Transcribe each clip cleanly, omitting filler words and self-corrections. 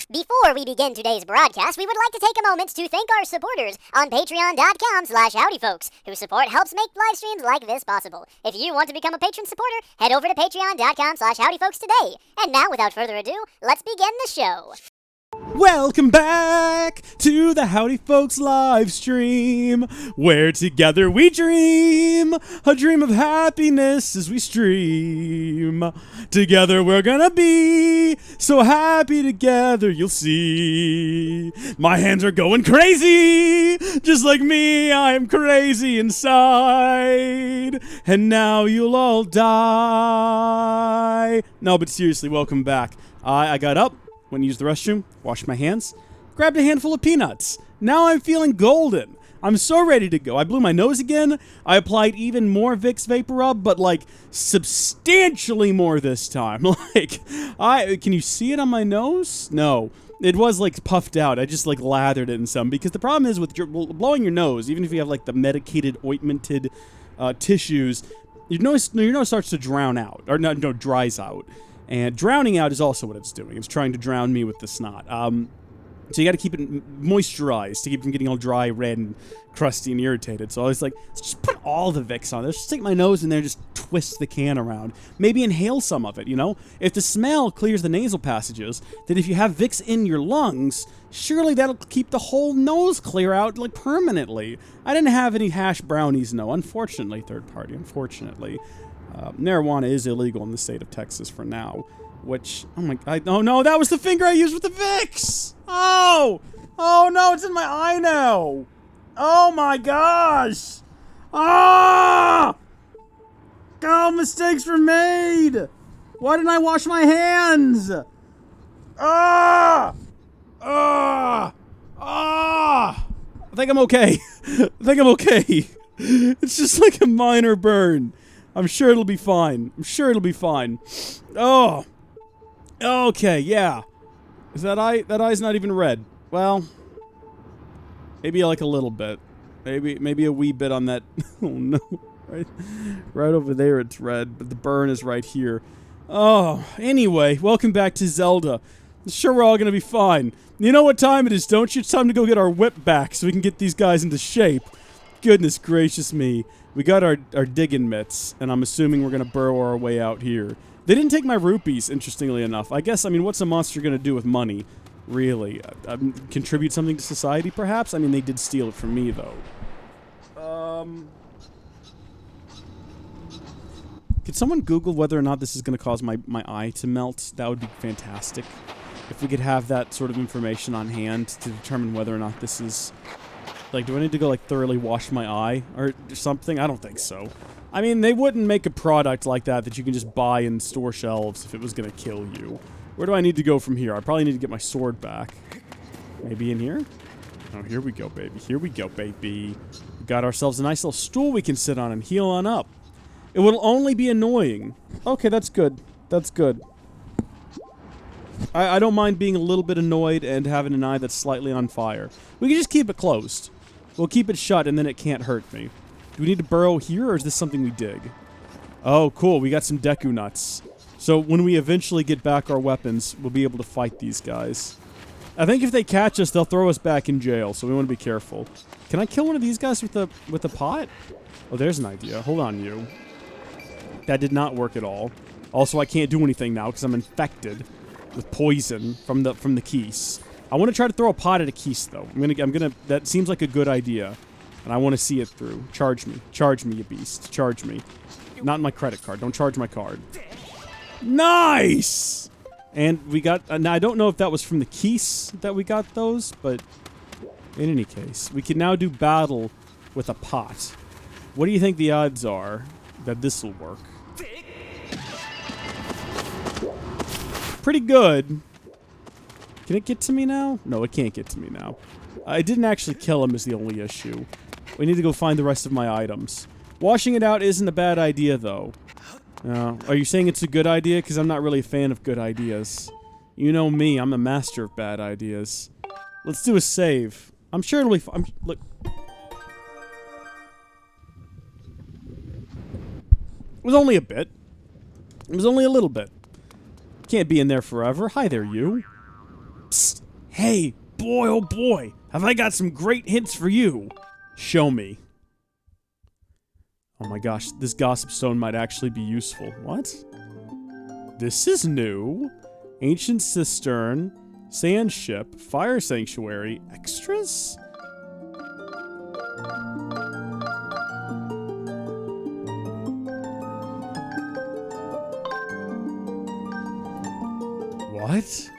Before we begin today's broadcast, we would like to take a moment to thank our supporters on patreon.com/howdyfolks, whose support helps make live streams like this possible. If you want to become a patron supporter, head over to patreon.com/howdyfolks today. And now, without further ado, let's begin the show. Welcome back to the Howdy Folks live stream, where together we dream a dream of happiness as we stream. Together we're gonna be so happy together, you'll see. My hands are going crazy, just like me, I am crazy inside. And now you'll all die. No, but seriously, welcome back. I got up. Went to use the restroom, washed my hands, grabbed a handful of peanuts. Now I'm feeling golden. I'm so ready to go. I blew my nose again. I applied even more Vicks Vapor Rub, but like substantially more this time. Can you see it on my nose? No. It was like puffed out. I just like lathered it in some, because the problem is with blowing your nose, even if you have like the medicated, ointmented tissues, your nose starts to drown out, or no, dries out. And drowning out is also what it's doing. It's trying to drown me with the snot. So you got to keep it moisturized to keep it from getting all dry, red, and crusty and irritated. So I was like, let's just put all the Vicks on. Let's just stick my nose in there and just twist the can around. Maybe inhale some of it, you know? If the smell clears the nasal passages, then if you have Vicks in your lungs, surely that'll keep the whole nose clear out, like, permanently. I didn't have any hash brownies, no. Unfortunately, third party, unfortunately. Marijuana is illegal in the state of Texas for now, which, oh no, that was the finger I used with the Vicks! Oh no, it's in my eye now! Oh my gosh! Ah! Oh, mistakes were made! Why didn't I wash my hands? Ah! Ah! Ah! I think I'm okay. It's just like a minor burn. I'm sure it'll be fine. Oh. Okay, yeah. Is that eye? That eye's not even red. Well, maybe like a little bit. Maybe a wee bit on that. Oh no. Right over there it's red, but the burn is right here. Oh, anyway, welcome back to Zelda. I'm sure we're all gonna be fine. You know what time it is, don't you? It's time to go get our whip back so we can get these guys into shape. Goodness gracious me. We got our digging mitts, and I'm assuming we're going to burrow our way out here. They didn't take my rupees, interestingly enough. I guess, what's a monster going to do with money? Really? Contribute something to society, perhaps? They did steal it from me, though. Could someone Google whether or not this is going to cause my eye to melt? That would be fantastic. If we could have that sort of information on hand to determine whether or not this is... Like, do I need to go, like, thoroughly wash my eye or something? I don't think so. They wouldn't make a product like that you can just buy in store shelves if it was gonna kill you. Where do I need to go from here? I probably need to get my sword back. Maybe in here? Oh, here we go, baby. We got ourselves a nice little stool we can sit on and heal on up. It will only be annoying. Okay, that's good. I don't mind being a little bit annoyed and having an eye that's slightly on fire. We can just keep it closed. We'll keep it shut and then it can't hurt me. Do we need to burrow here or is this something we dig? Oh, cool. We got some Deku nuts. So when we eventually get back our weapons, we'll be able to fight these guys. I think if they catch us, they'll throw us back in jail, so we want to be careful. Can I kill one of these guys with a pot? Oh, there's an idea. Hold on, you. That did not work at all. Also, I can't do anything now because I'm infected with poison from the keys. I want to try to throw a pot at a keys though. That seems like a good idea, and I want to see it through. Charge me, you beast. Charge me. Not my credit card. Don't charge my card. Nice. And we got. Now I don't know if that was from the keys that we got those, but in any case, we can now do battle with a pot. What do you think the odds are that this will work? Pretty good. Can it get to me now? No, it can't get to me now. I didn't actually kill him is the only issue. We need to go find the rest of my items. Washing it out isn't a bad idea, though. Are you saying it's a good idea? Because I'm not really a fan of good ideas. You know me, I'm a master of bad ideas. Let's do a save. I'm sure it'll be fun. Look. It was only a bit. It was only a little bit. Can't be in there forever. Hi there, you. Psst. Hey, boy, oh boy, have I got some great hints for you. Show me. Oh my gosh, this gossip stone might actually be useful. What? This is new. Ancient cistern, sand ship, fire sanctuary, extras? What?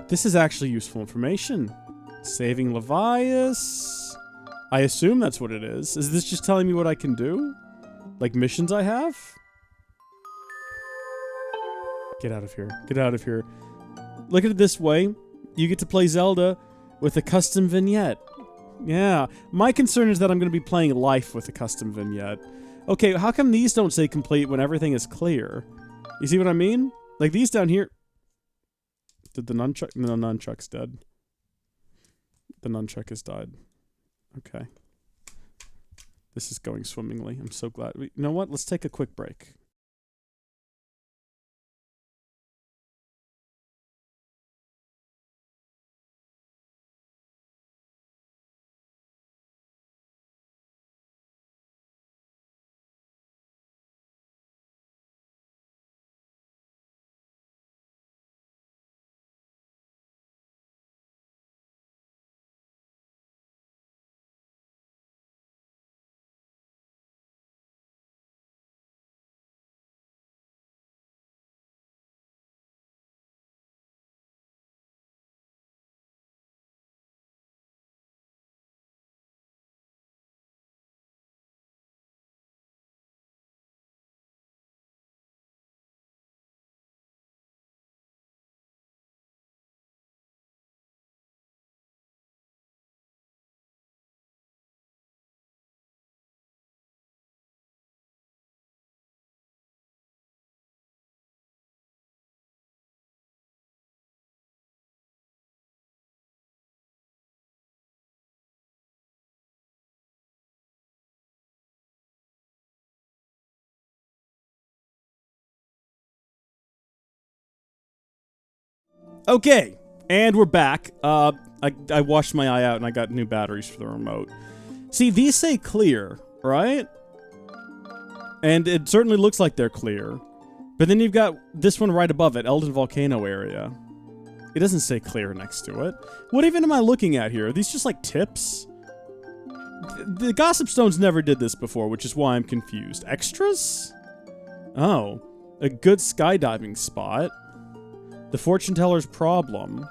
This is actually useful information. Saving Levias. I assume that's what it is. Is this just telling me what I can do? Like missions I have? Get out of here. Get out of here. Look at it this way. You get to play Zelda with a custom vignette. Yeah. My concern is that I'm going to be playing Life with a custom vignette. Okay, how come these don't say complete when everything is clear? You see what I mean? Like these down here. Did the nunchuck? No, nunchuck's dead. The nunchuck has died. Okay. This is going swimmingly. I'm so glad. You know what? Let's take a quick break. Okay, and we're back. I washed my eye out and I got new batteries for the remote. See, these say clear, right? And it certainly looks like they're clear. But then you've got this one right above it, Elden Volcano area. It doesn't say clear next to it. What even am I looking at here? Are these just like tips? The Gossip Stones never did this before, which is why I'm confused. Extras? Oh, a good skydiving spot. The Fortune Teller's Problem.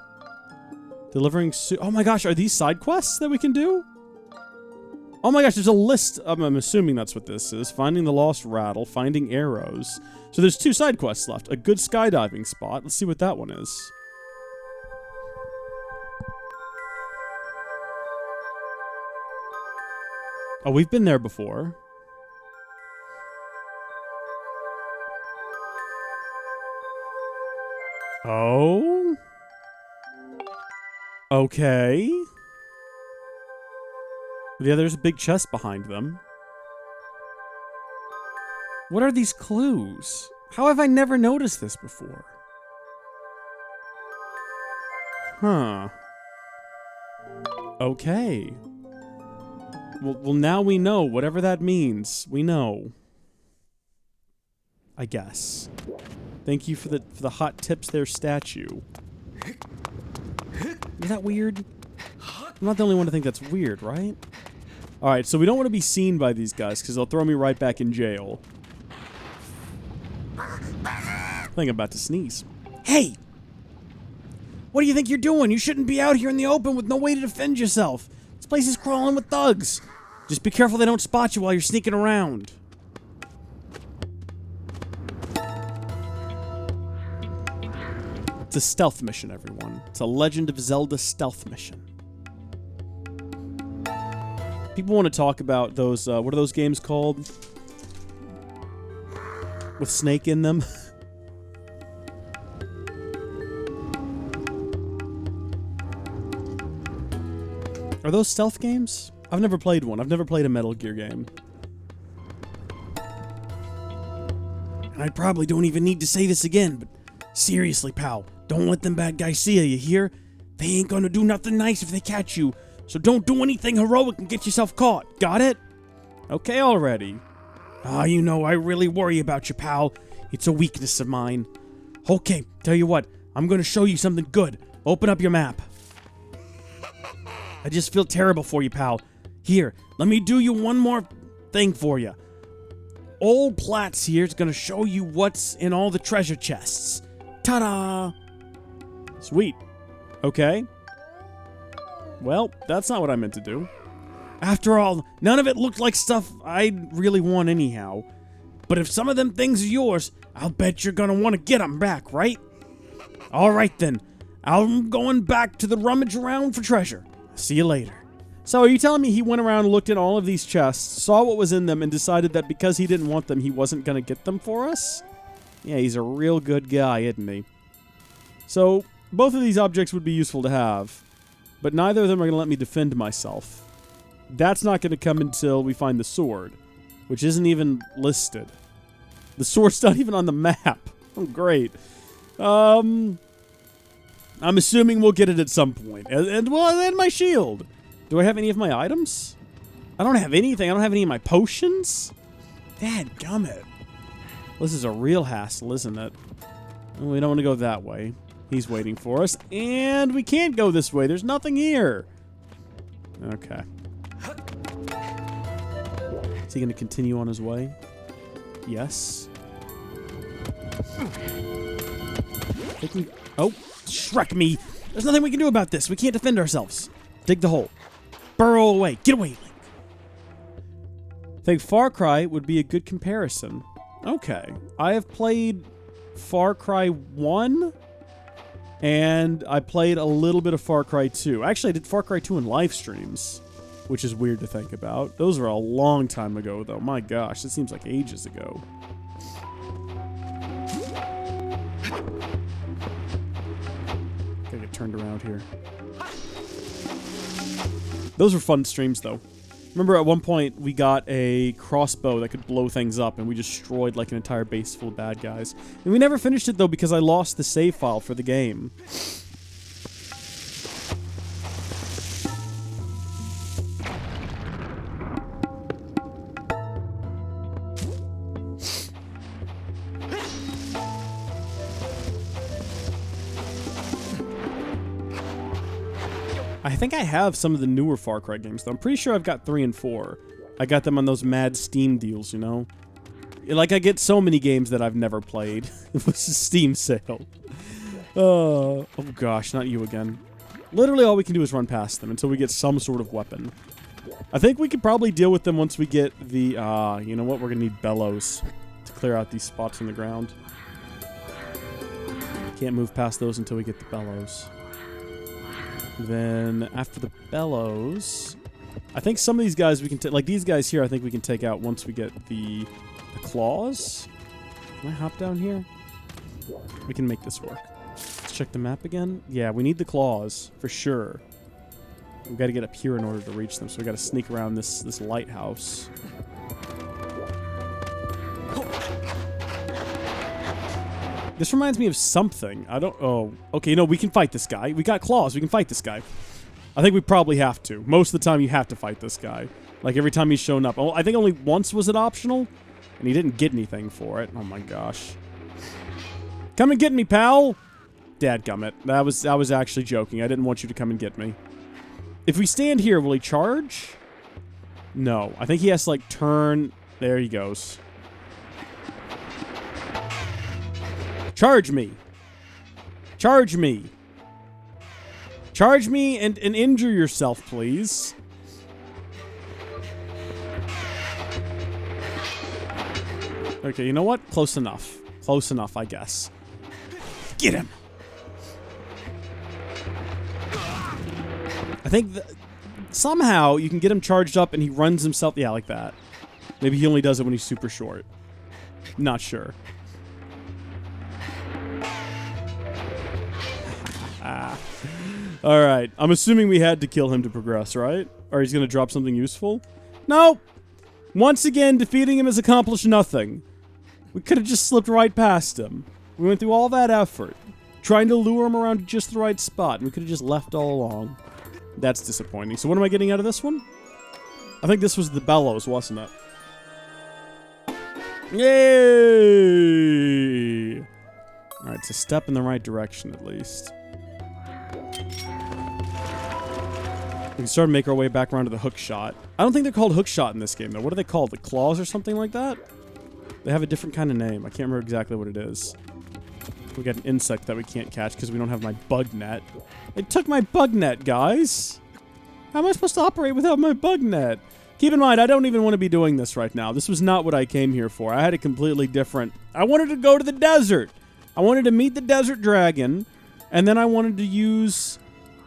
Delivering oh my gosh, are these side quests that we can do? Oh my gosh, there's a list. I'm assuming that's what this is. Finding the lost rattle, finding arrows. So there's 2 side quests left. A good skydiving spot. Let's see what that one is. Oh, we've been there before. Oh? Okay. Yeah, there's a big chest behind them. What are these clues? How have I never noticed this before? Huh. Okay. Well, now we know. Whatever that means, we know. I guess. Thank you for the hot tips there, statue. Is that weird? I'm not the only one to think that's weird, right? Alright, so we don't want to be seen by these guys, because they'll throw me right back in jail. I think I'm about to sneeze. Hey! What do you think you're doing? You shouldn't be out here in the open with no way to defend yourself. This place is crawling with thugs. Just be careful they don't spot you while you're sneaking around. It's a stealth mission, everyone. It's a Legend of Zelda stealth mission. People want to talk about those, what are those games called? With Snake in them? Are those stealth games? I've never played one. I've never played a Metal Gear game. And I probably don't even need to say this again, but seriously, pal, Don't let them bad guys see you hear? They ain't gonna do nothing nice if they catch you, so don't do anything heroic and get yourself caught. Got it? Okay already. You know, I really worry about you, pal. It's a weakness of mine. Okay, tell you what, I'm gonna show you something good. Open up your map. I just feel terrible for you, pal. Here, let me do you one more thing for you. Old Platts here is gonna show you what's in all the treasure chests. Ta-da! Sweet. Okay. Well, that's not what I meant to do. After all, none of it looked like stuff I'd really want anyhow. But if some of them things are yours, I'll bet you're gonna want to get them back, right? Alright then. I'm going back to the rummage around for treasure. See you later. So are you telling me he went around and looked at all of these chests, saw what was in them, and decided that because he didn't want them, he wasn't gonna get them for us? Yeah, he's a real good guy, isn't he? So, both of these objects would be useful to have, but neither of them are gonna let me defend myself. That's not gonna come until we find the sword, which isn't even listed. The sword's not even on the map. Oh, great. I'm assuming we'll get it at some point. And my shield. Do I have any of my items? I don't have anything. I don't have any of my potions. Dadgummit. This is a real hassle, isn't it? We don't want to go that way. He's waiting for us. And we can't go this way. There's nothing here. Okay. Is he going to continue on his way? Yes. Oh, Shrek me. There's nothing we can do about this. We can't defend ourselves. Dig the hole. Burrow away. Get away, Link. I think Far Cry would be a good comparison. Okay. I have played Far Cry 1, and I played a little bit of Far Cry 2. Actually, I did Far Cry 2 in live streams, which is weird to think about. Those were a long time ago, though. My gosh, it seems like ages ago. Gotta get turned around here. Those were fun streams, though. Remember at one point, we got a crossbow that could blow things up, and we destroyed, like, an entire base full of bad guys. And we never finished it, though, because I lost the save file for the game. I think I have some of the newer Far Cry games, though. I'm pretty sure I've got 3 and 4. I got them on those mad Steam deals, you know? Like, I get so many games that I've never played. It was a Steam sale. Oh gosh, not you again. Literally all we can do is run past them until we get some sort of weapon. I think we could probably deal with them once we get the, you know what? We're gonna need bellows to clear out these spots on the ground. Can't move past those until we get the bellows. Then, after the bellows, I think some of these guys we can take, like these guys here, I think we can take out once we get the claws. Can I hop down here? We can make this work. Let's check the map again. Yeah, we need the claws, for sure. We've got to get up here in order to reach them, so we got to sneak around this lighthouse. This reminds me of something. I don't... Oh, okay, no, we can fight this guy. We got claws. We can fight this guy. I think we probably have to. Most of the time, you have to fight this guy. Like, every time he's shown up. Oh, I think only once was it optional, and he didn't get anything for it. Oh, my gosh. Come and get me, pal! Dadgummit. I was actually joking. I didn't want you to come and get me. If we stand here, will he charge? No. I think he has to, like, turn... There he goes. Charge me. Charge me. Charge me and injure yourself, please. Okay, you know what? Close enough. Close enough, I guess. Get him. I think somehow you can get him charged up and he runs himself. Yeah, like that. Maybe he only does it when he's super short. Not sure. Alright, I'm assuming we had to kill him to progress, right? Or he's gonna drop something useful? No! Once again, defeating him has accomplished nothing. We could have just slipped right past him. We went through all that effort. trying to lure him around to just the right spot, and we could have just left all along. That's disappointing. So what am I getting out of this one? I think this was the bellows, wasn't it? Yay! Alright, it's a step in the right direction, at least. We can start to make our way back around to the hook shot. I don't think they're called hook shot in this game, though. What are they called? The claws or something like that? They have a different kind of name. I can't remember exactly what it is. We got an insect that we can't catch because we don't have my bug net. It took my bug net, guys! How am I supposed to operate without my bug net? Keep in mind, I don't even want to be doing this right now. This was not what I came here for. I had a completely different... I wanted to go to the desert! I wanted to meet the desert dragon, and then I wanted to use...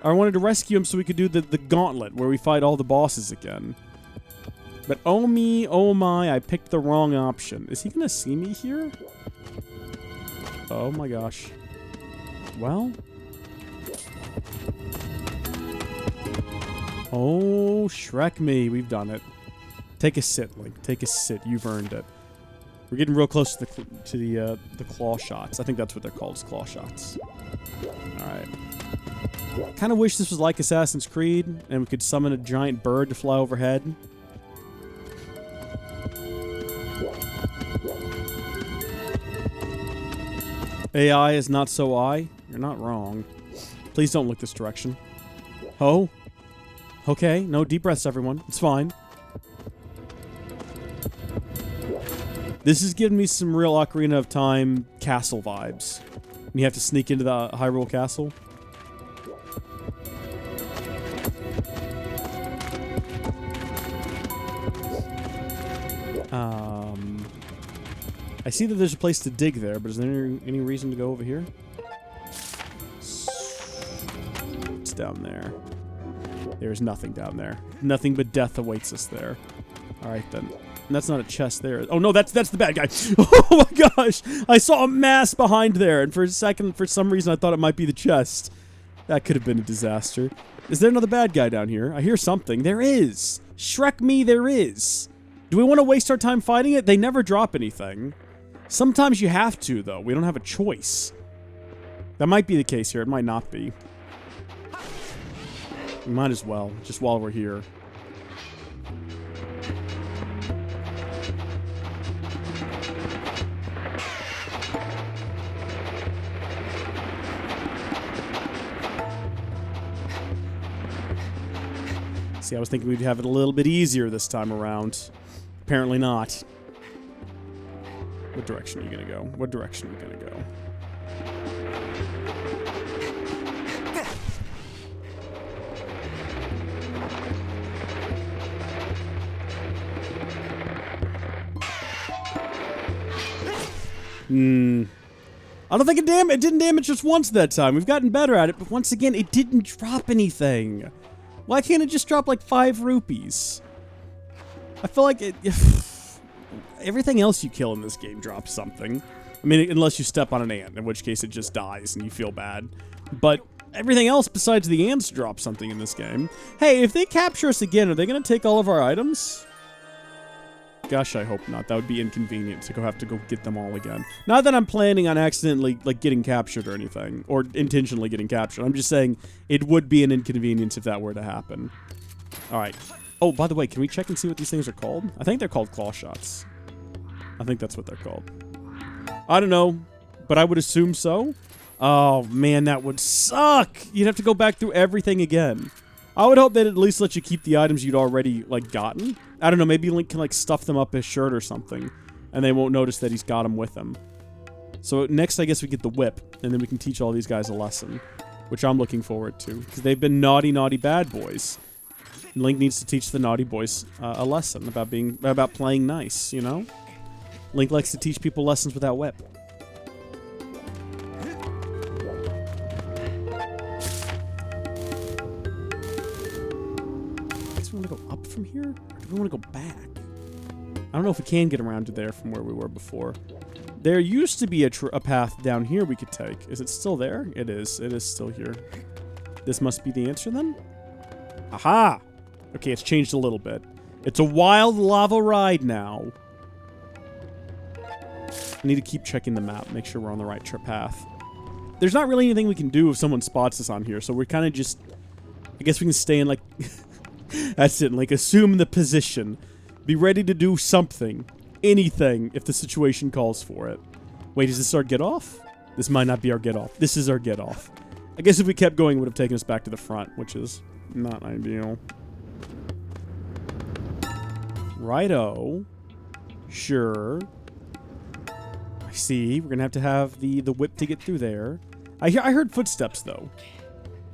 I wanted to rescue him so we could do the gauntlet, where we fight all the bosses again. But oh me, oh my, I picked the wrong option. Is he gonna see me here? Oh my gosh. Well... Oh, Shrek me. We've done it. Take a sit, Link. Take a sit. You've earned it. We're getting real close to the claw shots. I think that's what they're called, is claw shots. Alright. Kind of wish this was like Assassin's Creed, and we could summon a giant bird to fly overhead. AI is not so I. You're not wrong. Please don't look this direction. Oh? Okay, no deep breaths, everyone. It's fine. This is giving me some real Ocarina of Time castle vibes. You have to sneak into the Hyrule Castle. I see that there's a place to dig there, but is there any reason to go over here? It's down there. There's nothing down there. Nothing but death awaits us there. Alright then. And that's not a chest there. Oh no, that's the bad guy. Oh my gosh! I saw a mass behind there, and for a second, for some reason, I thought it might be the chest. That could have been a disaster. Is there another bad guy down here? I hear something. There is! Shrek me, there is! Do we want to waste our time fighting it? They never drop anything. Sometimes you have to, though. We don't have a choice. That might be the case here. It might not be. We might as well, just while we're here. See, I was thinking we'd have it a little bit easier this time around. Apparently not. What direction are you gonna go? What direction are you gonna go? I don't think it didn't damage just once that time. We've gotten better at it, but once again, it didn't drop anything. Why can't it just drop like 5 rupees? I feel like everything else you kill in this game drops something. I mean, unless you step on an ant, in which case it just dies and you feel bad. But everything else besides the ants drops something in this game. Hey, if they capture us again, are they going to take all of our items? Gosh, I hope not. That would be inconvenient to have to go get them all again. Not that I'm planning on accidentally, like, getting captured or anything. Or intentionally getting captured. I'm just saying it would be an inconvenience if that were to happen. Alright. Oh, by the way, can we check and see what these things are called? I think they're called claw shots. I think that's what they're called. I don't know, but I would assume so. Oh, man, that would suck! You'd have to go back through everything again. I would hope that at least let you keep the items you'd already, like, gotten. I don't know, maybe Link can, like, stuff them up his shirt or something, and they won't notice that he's got them with him. So next, I guess we get the whip, and then we can teach all these guys a lesson, which I'm looking forward to, because they've been naughty, naughty bad boys. And Link needs to teach the naughty boys a lesson about playing nice, you know? Link likes to teach people lessons with that whip. Do we want to go up from here? Or do we want to go back? I don't know if we can get around to there from where we were before. There used to be a path down here we could take. Is it still there? It is. It is still here. This must be the answer then? Aha! Okay, it's changed a little bit. It's a wild lava ride now. I need to keep checking the map, make sure we're on the right path. there's not really anything we can do if someone spots us on here, so we're kind of just... I guess we can stay in, like... That's it, like, assume the position. Be ready to do something. Anything, if the situation calls for it. Wait, is this our get-off? This might not be our get-off. This is our get-off. I guess if we kept going, it would have taken us back to the front, which is not ideal. Righto. Sure. I see. We're gonna have the whip to get through there. I heard footsteps, though.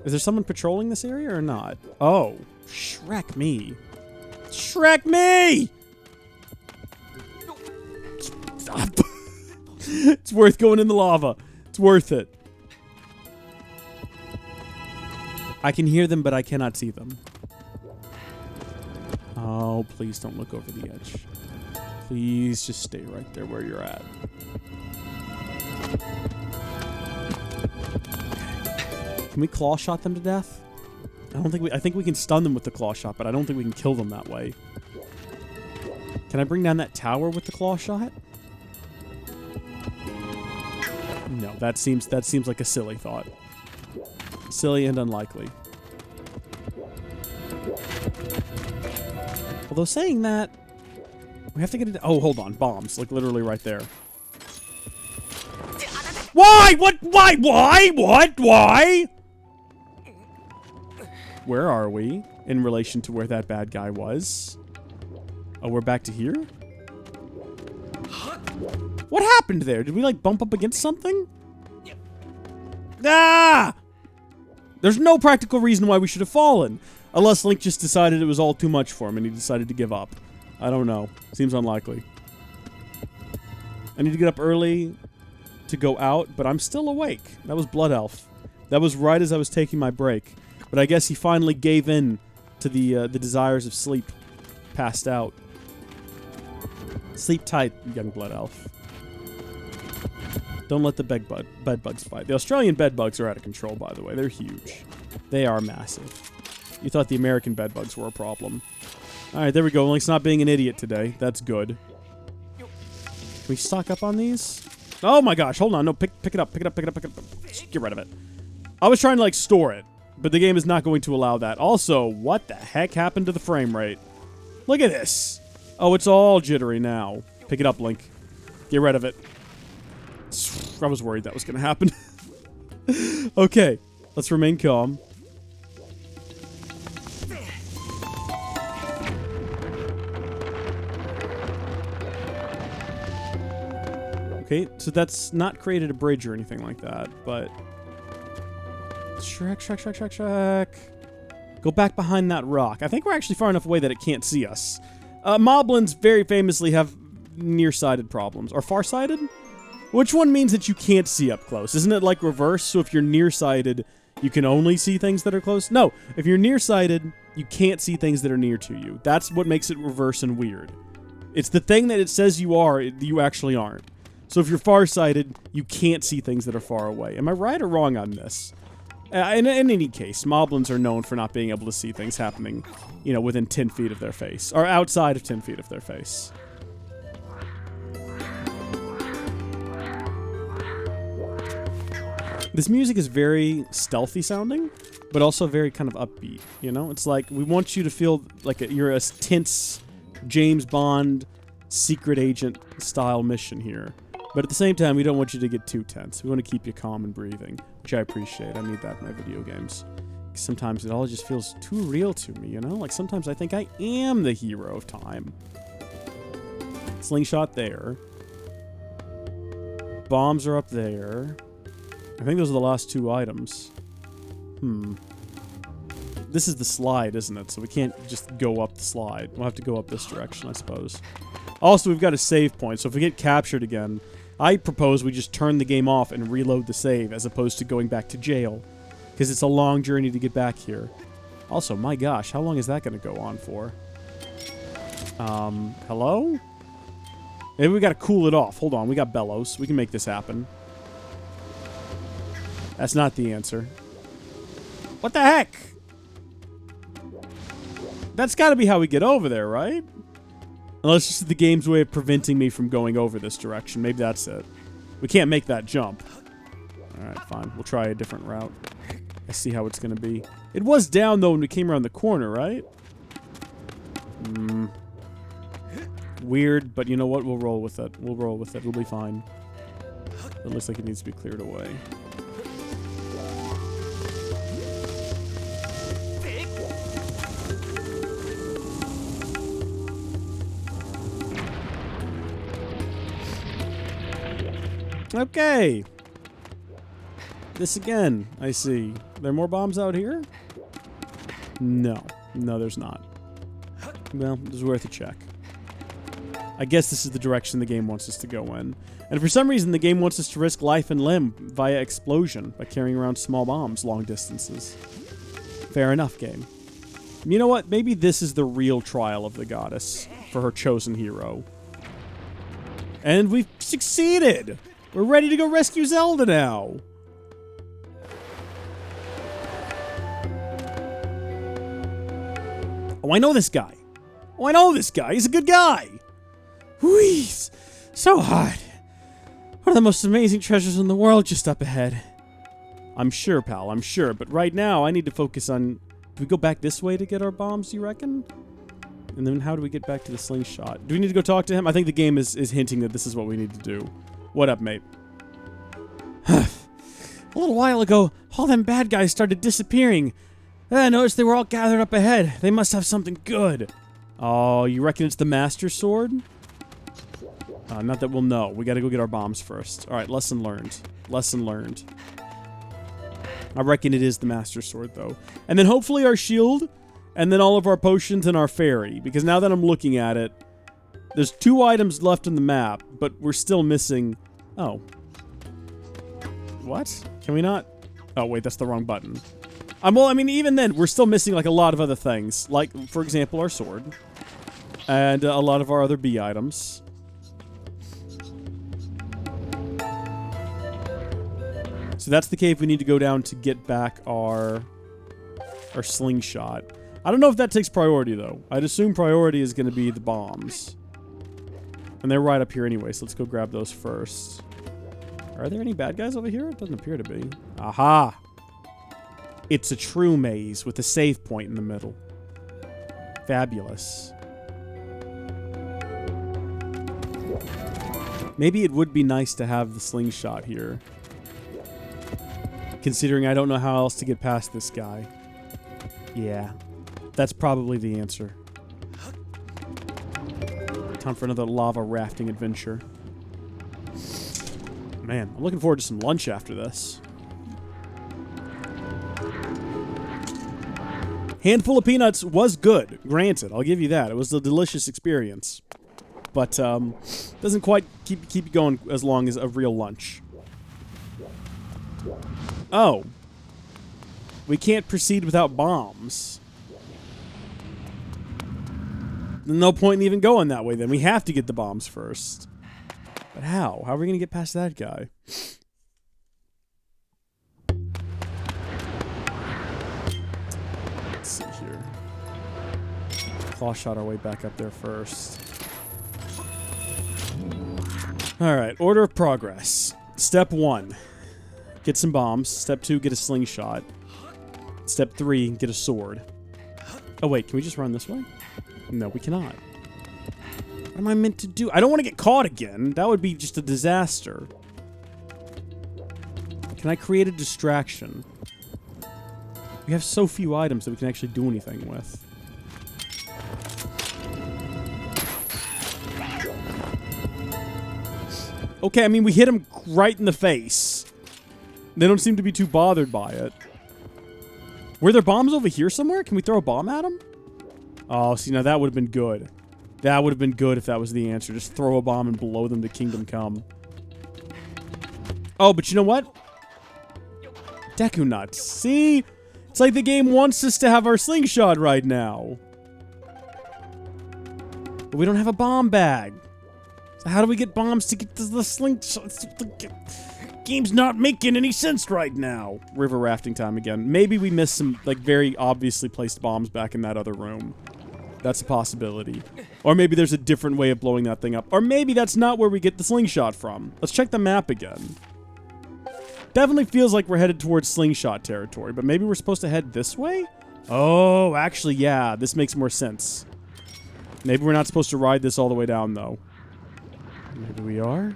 Is there someone patrolling this area or not? Oh. Shrek me. Shrek me! Stop. It's worth going in the lava. It's worth it. I can hear them, but I cannot see them. Oh, please don't look over the edge. Please just stay right there where you're at. Can we claw shot them to death? I think we can stun them with the claw shot, but I don't think we can kill them that way. Can I bring down that tower with the claw shot? No, that seems like a silly thought. Silly and unlikely. Although saying that, we have to get it. Oh, hold on, bombs, like literally right there. Why? What? Why? Why? What? Why? Where are we in relation to where that bad guy was? Oh, we're back to here? What happened there? Did we, like, bump up against something? Ah! There's no practical reason why we should have fallen. Unless Link just decided it was all too much for him and he decided to give up. I don't know. Seems unlikely. I need to get up early to go out, but I'm still awake. That was Blood Elf. That was right as I was taking my break. But I guess he finally gave in to the desires of sleep. Passed out. Sleep tight, young Blood Elf. Don't let the bed bugs fight. The Australian bed bugs are out of control, by the way. They're huge. They are massive. You thought the American bed bugs were a problem. Alright, there we go. Link's not being an idiot today. That's good. Can we stock up on these? Oh my gosh, hold on. No, pick it up, pick it up, pick it up, pick it up. Get rid of it. I was trying to, like, store it. But the game is not going to allow that. Also, what the heck happened to the frame rate? Look at this. Oh, it's all jittery now. Pick it up, Link. Get rid of it. I was worried that was going to happen. Okay, let's remain calm. Okay, so that's not created a bridge or anything like that, but... Shrek. Go back behind that rock. I think we're actually far enough away that it can't see us. Moblins very famously have nearsighted problems. Or farsighted? Which one means that you can't see up close? Isn't it like reverse? So if you're nearsighted, you can only see things that are close? No, if you're nearsighted, you can't see things that are near to you. That's what makes it reverse and weird. It's the thing that it says you are, you actually aren't. So if you're farsighted, you can't see things that are far away. Am I right or wrong on this? In any case, Moblins are known for not being able to see things happening, you know, within 10 feet of their face. Or outside of 10 feet of their face. This music is very stealthy sounding, but also very kind of upbeat, you know? It's like, we want you to feel like you're a tense James Bond secret agent style mission here. But at the same time, we don't want you to get too tense. We want to keep you calm and breathing, which I appreciate. I need that in my video games. Sometimes it all just feels too real to me, you know? Like, sometimes I think I am the hero of time. Slingshot there. Bombs are up there. I think those are the last two items. This is the slide, isn't it? So we can't just go up the slide. We'll have to go up this direction, I suppose. Also, we've got a save point, so if we get captured again... I propose we just turn the game off and reload the save as opposed to going back to jail. Because it's a long journey to get back here. Also, my gosh, how long is that going to go on for? Hello? Maybe we got to cool it off. Hold on, we got bellows. We can make this happen. That's not the answer. What the heck? That's got to be how we get over there, right? Unless this is the game's way of preventing me from going over this direction. Maybe that's it. We can't make that jump. Alright, fine. We'll try a different route. I see how it's gonna be. It was down, though, when we came around the corner, right? Weird, but you know what? We'll roll with it. We'll roll with it. It'll be fine. It looks like it needs to be cleared away. Okay. This again, I see. There are more bombs out here? No. No, there's not. Well, it was worth a check. I guess this is the direction the game wants us to go in. And for some reason, the game wants us to risk life and limb via explosion by carrying around small bombs long distances. Fair enough, game. You know what? Maybe this is the real trial of the goddess for her chosen hero. And we've succeeded! We're ready to go rescue Zelda now! Oh, I know this guy. Oh, I know this guy. He's a good guy. Whee! So hot. One of the most amazing treasures in the world just up ahead. I'm sure, pal. I'm sure. But right now, I need to focus on... Do we go back this way to get our bombs, you reckon? And then how do we get back to the slingshot? Do we need to go talk to him? I think the game is hinting that this is what we need to do. What up, mate? A little while ago, all them bad guys started disappearing. I noticed they were all gathered up ahead. They must have something good. Oh, you reckon it's the Master Sword? Not that we'll know. We gotta go get our bombs first. Alright, lesson learned. Lesson learned. I reckon it is the Master Sword, though. And then hopefully our shield, and then all of our potions and our fairy. Because now that I'm looking at it, there's 2 items left in the map, but we're still missing... Oh. What? Can we not? Oh, wait, that's the wrong button. Well, I mean, even then, we're still missing, like, a lot of other things. Like, for example, our sword. And a lot of our other B items. So that's the cave we need to go down to get back our slingshot. I don't know if that takes priority, though. I'd assume priority is going to be the bombs. And they're right up here anyway, so let's go grab those first. Are there any bad guys over here? It doesn't appear to be. Aha! It's a true maze with a save point in the middle. Fabulous. Maybe it would be nice to have the slingshot here. Considering I don't know how else to get past this guy. Yeah. That's probably the answer. Time for another lava rafting adventure. Man, I'm looking forward to some lunch after this. Handful of peanuts was good, granted. I'll give you that. It was a delicious experience. But, doesn't quite keep you going as long as a real lunch. Oh. We can't proceed without bombs. No point in even going that way, then. We have to get the bombs first. But how? How are we going to get past that guy? Let's see here. Claw shot our way back up there first. Alright, order of progress. Step 1. Get some bombs. Step 2, get a slingshot. Step 3, get a sword. Oh wait, can we just run this way? No, we cannot. What am I meant to do? I don't want to get caught again. That would be just a disaster. Can I create a distraction? We have so few items that we can actually do anything with. Okay, I mean, we hit him right in the face. They don't seem to be too bothered by it. Were there bombs over here somewhere? Can we throw a bomb at him? Oh, see, now that would have been good. That would have been good if that was the answer. Just throw a bomb and blow them to Kingdom Come. Oh, but you know what? Deku Nuts. See? It's like the game wants us to have our slingshot right now. But we don't have a bomb bag. So how do we get bombs to get to the slingshot? The game's not making any sense right now. River rafting time again. Maybe we missed some, like, very obviously placed bombs back in that other room. That's a possibility. Or maybe there's a different way of blowing that thing up. Or maybe that's not where we get the slingshot from. Let's check the map again. Definitely feels like we're headed towards slingshot territory, but maybe we're supposed to head this way? Oh, actually, yeah, this makes more sense. Maybe we're not supposed to ride this all the way down, though. Maybe we are?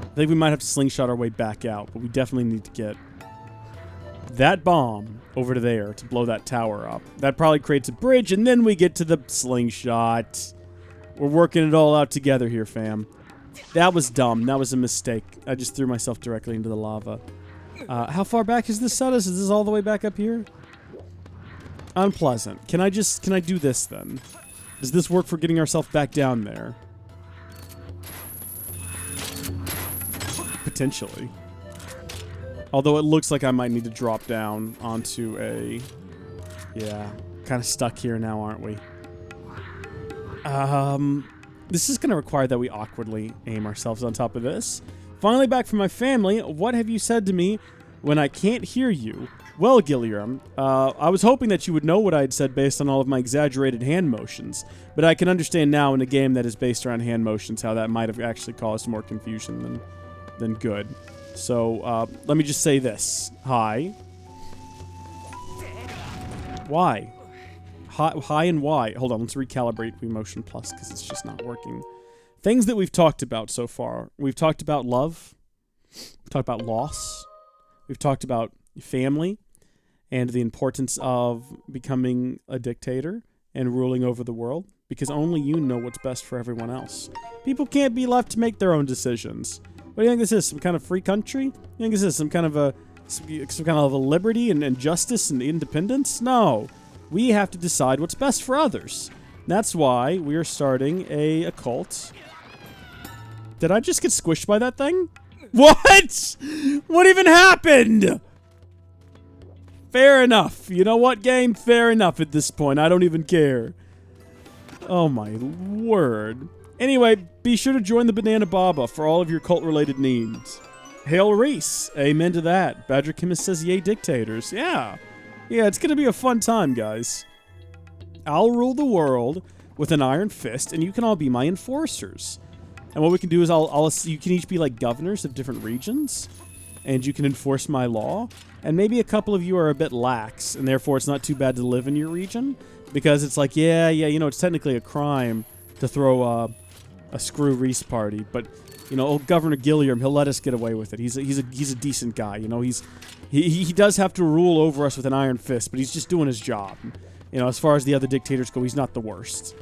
I think we might have to slingshot our way back out, but we definitely need to get that bomb over to there to blow that tower up. That probably creates a bridge, and then we get to the slingshot. We're working it all out together here, fam. That was dumb. That was a mistake. I just threw myself directly into the lava. How far back is this set us? Is this all the way back up here? Unpleasant. Can I do this then? Does this work for getting ourselves back down there? Potentially. Although it looks like I might need to drop down onto a... Yeah. Kind of stuck here now, aren't we? This is going to require that we awkwardly aim ourselves on top of this. Finally back from my family. What have you said to me when I can't hear you? Well, Gilliam, I was hoping that you would know what I had said based on all of my exaggerated hand motions, but I can understand now in a game that is based around hand motions how that might have actually caused more confusion than good. So, let me just say this. Hi. Why? Hi and why? Hold on, let's recalibrate Emotion Plus because it's just not working. Things that we've talked about so far. We've talked about love. We've talked about loss. We've talked about family and the importance of becoming a dictator and ruling over the world because only you know what's best for everyone else. People can't be left to make their own decisions. What do you think this is? Some kind of free country? You think this is some kind of a liberty and justice and independence? No. We have to decide what's best for others. That's why we are starting a cult. Did I just get squished by that thing? What? What even happened? Fair enough. You know what, game? Fair enough at this point. I don't even care. Oh my word. Anyway, be sure to join the Banana Baba for all of your cult-related needs. Hail Reese. Amen to that. Badger Chemist says, yay, dictators. Yeah. Yeah, it's going to be a fun time, guys. I'll rule the world with an iron fist, and you can all be my enforcers. And what we can do is you can each be like governors of different regions, and you can enforce my law. And maybe a couple of you are a bit lax, and therefore it's not too bad to live in your region, because it's like, yeah, you know, it's technically a crime to throw a screw Reese party, but you know, old Governor Gilliam, he'll let us get away with it. He's a decent guy, you know. He does have to rule over us with an iron fist, but he's just doing his job. You know, as far as the other dictators go, he's not the worst.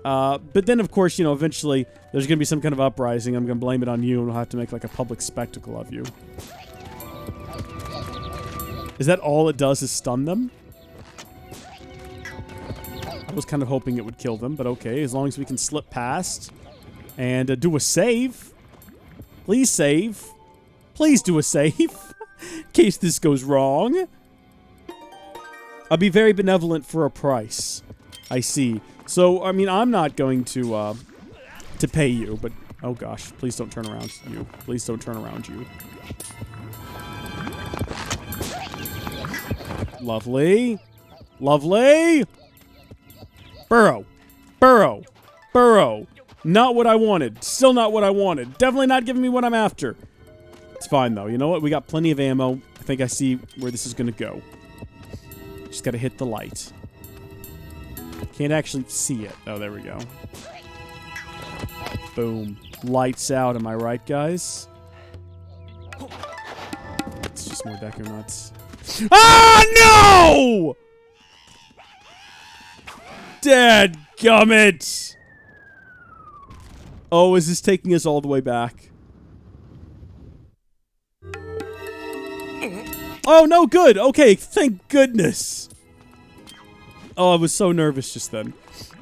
But then, of course, you know, eventually there's going to be some kind of uprising. I'm going to blame it on you, and we'll have to make, like, a public spectacle of you. Is that all it does is stun them? I was kind of hoping it would kill them, but okay. As long as we can slip past and do a save. Please save. Please do a save. In case this goes wrong. I'll be very benevolent for a price. I see. So, I mean, I'm not going to pay you, but... Oh, gosh. Please don't turn around, you. Please don't turn around, you. Lovely. Lovely. Burrow. Burrow. Burrow. Not what I wanted. Still not what I wanted. Definitely not giving me what I'm after. It's fine, though. You know what? We got plenty of ammo. I think I see where this is going to go. Just got to hit the light. Can't actually see it. Oh, there we go. Boom. Lights out. Am I right, guys? It's just more Deku nuts. Ah, no! Dadgummit! Oh, is this taking us all the way back? Oh, no, good. Okay, thank goodness. Oh, I was so nervous just then.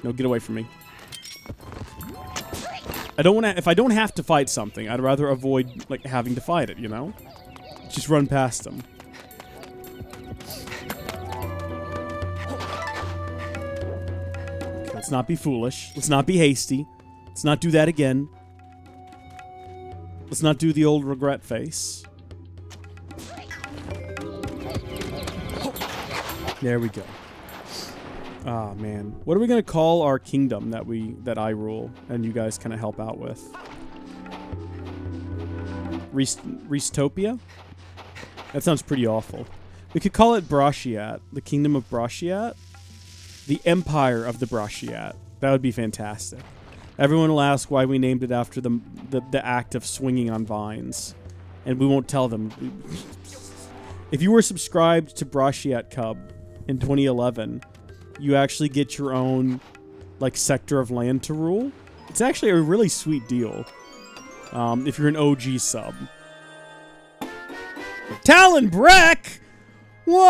No, get away from me. I don't want to... If I don't have to fight something, I'd rather avoid, like, having to fight it, you know? Just run past them. Okay, let's not be foolish. Let's not be hasty. Let's not do that again. Let's not do the old regret face. There we go. Ah, man. What are we gonna call our kingdom that I rule and you guys kind of help out with? Restopia? That sounds pretty awful. We could call it Brashiat, the Kingdom of Brashiat. The Empire of the Brashiat. That would be fantastic. Everyone will ask why we named it after the act of swinging on vines. And we won't tell them. If you were subscribed to Brashiat Cub in 2011, you actually get your own, like, sector of land to rule. It's actually a really sweet deal. If you're an OG sub. Talon Breck! What?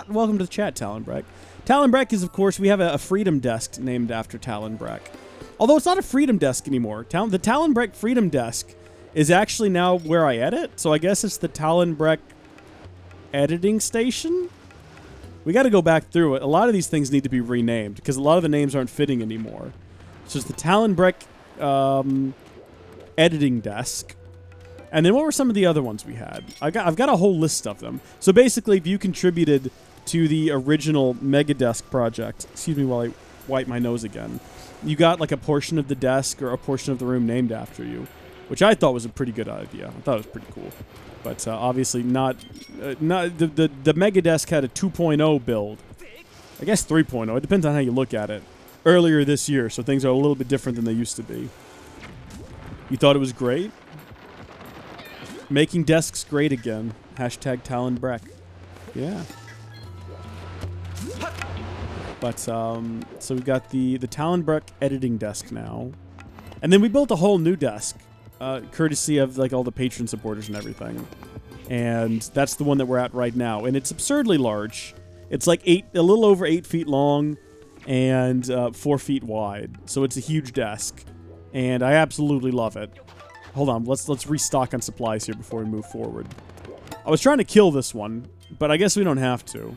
Welcome to the chat, Talon Breck. Talon Breck is, of course, we have a freedom desk named after Talon Breck. Although it's not a freedom desk anymore. The Talon Breck freedom desk is actually now where I edit. So I guess it's the Talon Breck editing station? We got to go back through it. A lot of these things need to be renamed because a lot of the names aren't fitting anymore. So it's the Talon Breck editing desk. And then what were some of the other ones we had? I've got a whole list of them. So basically, if you contributed to the original Megadesk project, excuse me while I wipe my nose again, you got like a portion of the desk or a portion of the room named after you, which I thought was a pretty good idea. I thought it was pretty cool. But obviously not the Megadesk had a 2.0 build. I guess 3.0. It depends on how you look at it. Earlier this year, so things are a little bit different than they used to be. You thought it was great? Making desks great again. Hashtag Talon Breck. Yeah. But, so we've got the Talon Breck editing desk now. And then we built a whole new desk. Courtesy of, like, all the patron supporters and everything. And that's the one that we're at right now. And it's absurdly large. It's like a little over 8 feet long and 4 feet wide. So it's a huge desk. And I absolutely love it. Hold on, let's restock on supplies here before we move forward. I was trying to kill this one, but I guess we don't have to.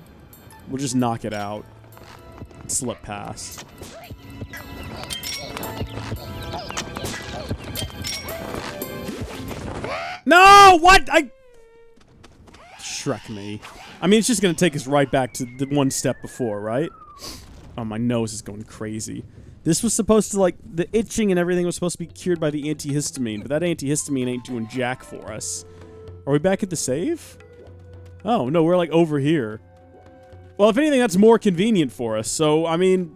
We'll just knock it out. Slip past. No! What? Shrek me. I mean, it's just gonna take us right back to the one step before, right? Oh, my nose is going crazy. This was supposed to, like, the itching and everything was supposed to be cured by the antihistamine, but that antihistamine ain't doing jack for us. Are we back at the save? Oh, no, we're, like, over here. Well, if anything, that's more convenient for us, so, I mean,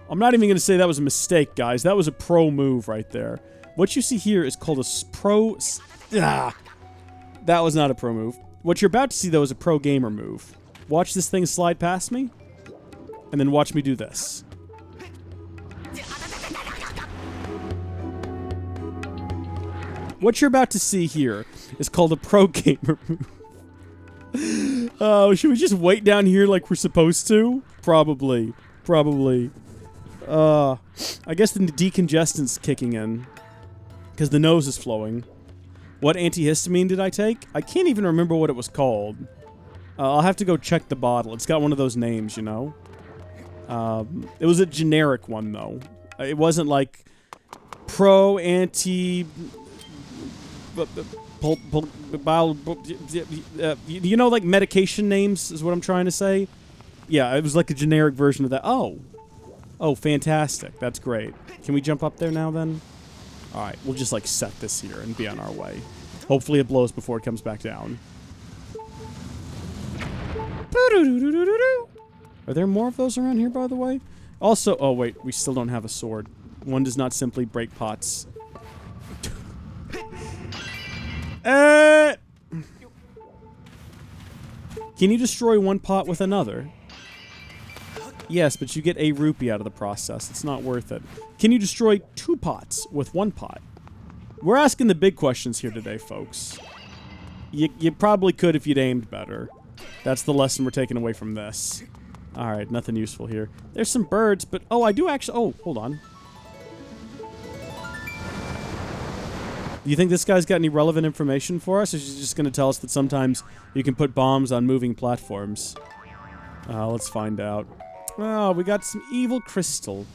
I'm not even gonna say that was a mistake, guys. That was a pro move right there. What you see here is called a pro... That was not a pro move. What you're about to see, though, is a pro gamer move. Watch this thing slide past me, and then watch me do this. What you're about to see here is called a pro gamer move. Oh, should we just wait down here like we're supposed to? Probably. Probably. I guess the decongestant's kicking in. Because the nose is flowing. What antihistamine did I take? I can't even remember what it was called. I'll have to go check the bottle. It's got one of those names, you know? It was a generic one, though. It wasn't like pro anti... you know, like medication names is what I'm trying to say? Yeah, it was like a generic version of that. Oh. Oh, fantastic. That's great. Can we jump up there now, then? Alright, we'll just, like, set this here and be on our way. Hopefully it blows before it comes back down. Are there more of those around here, by the way? Also, oh, wait, we still don't have a sword. One does not simply break pots. Can you destroy one pot with another? Yes, but you get a rupee out of the process. It's not worth it. Can you destroy 2 pots with 1 pot? We're asking the big questions here today, folks. You probably could if you'd aimed better. That's the lesson we're taking away from this. Alright, nothing useful here. There's some birds, but... Oh, I do actually... Oh, hold on. Do you think this guy's got any relevant information for us? Or is he just going to tell us that sometimes you can put bombs on moving platforms? Let's find out. Oh, we got some evil crystal.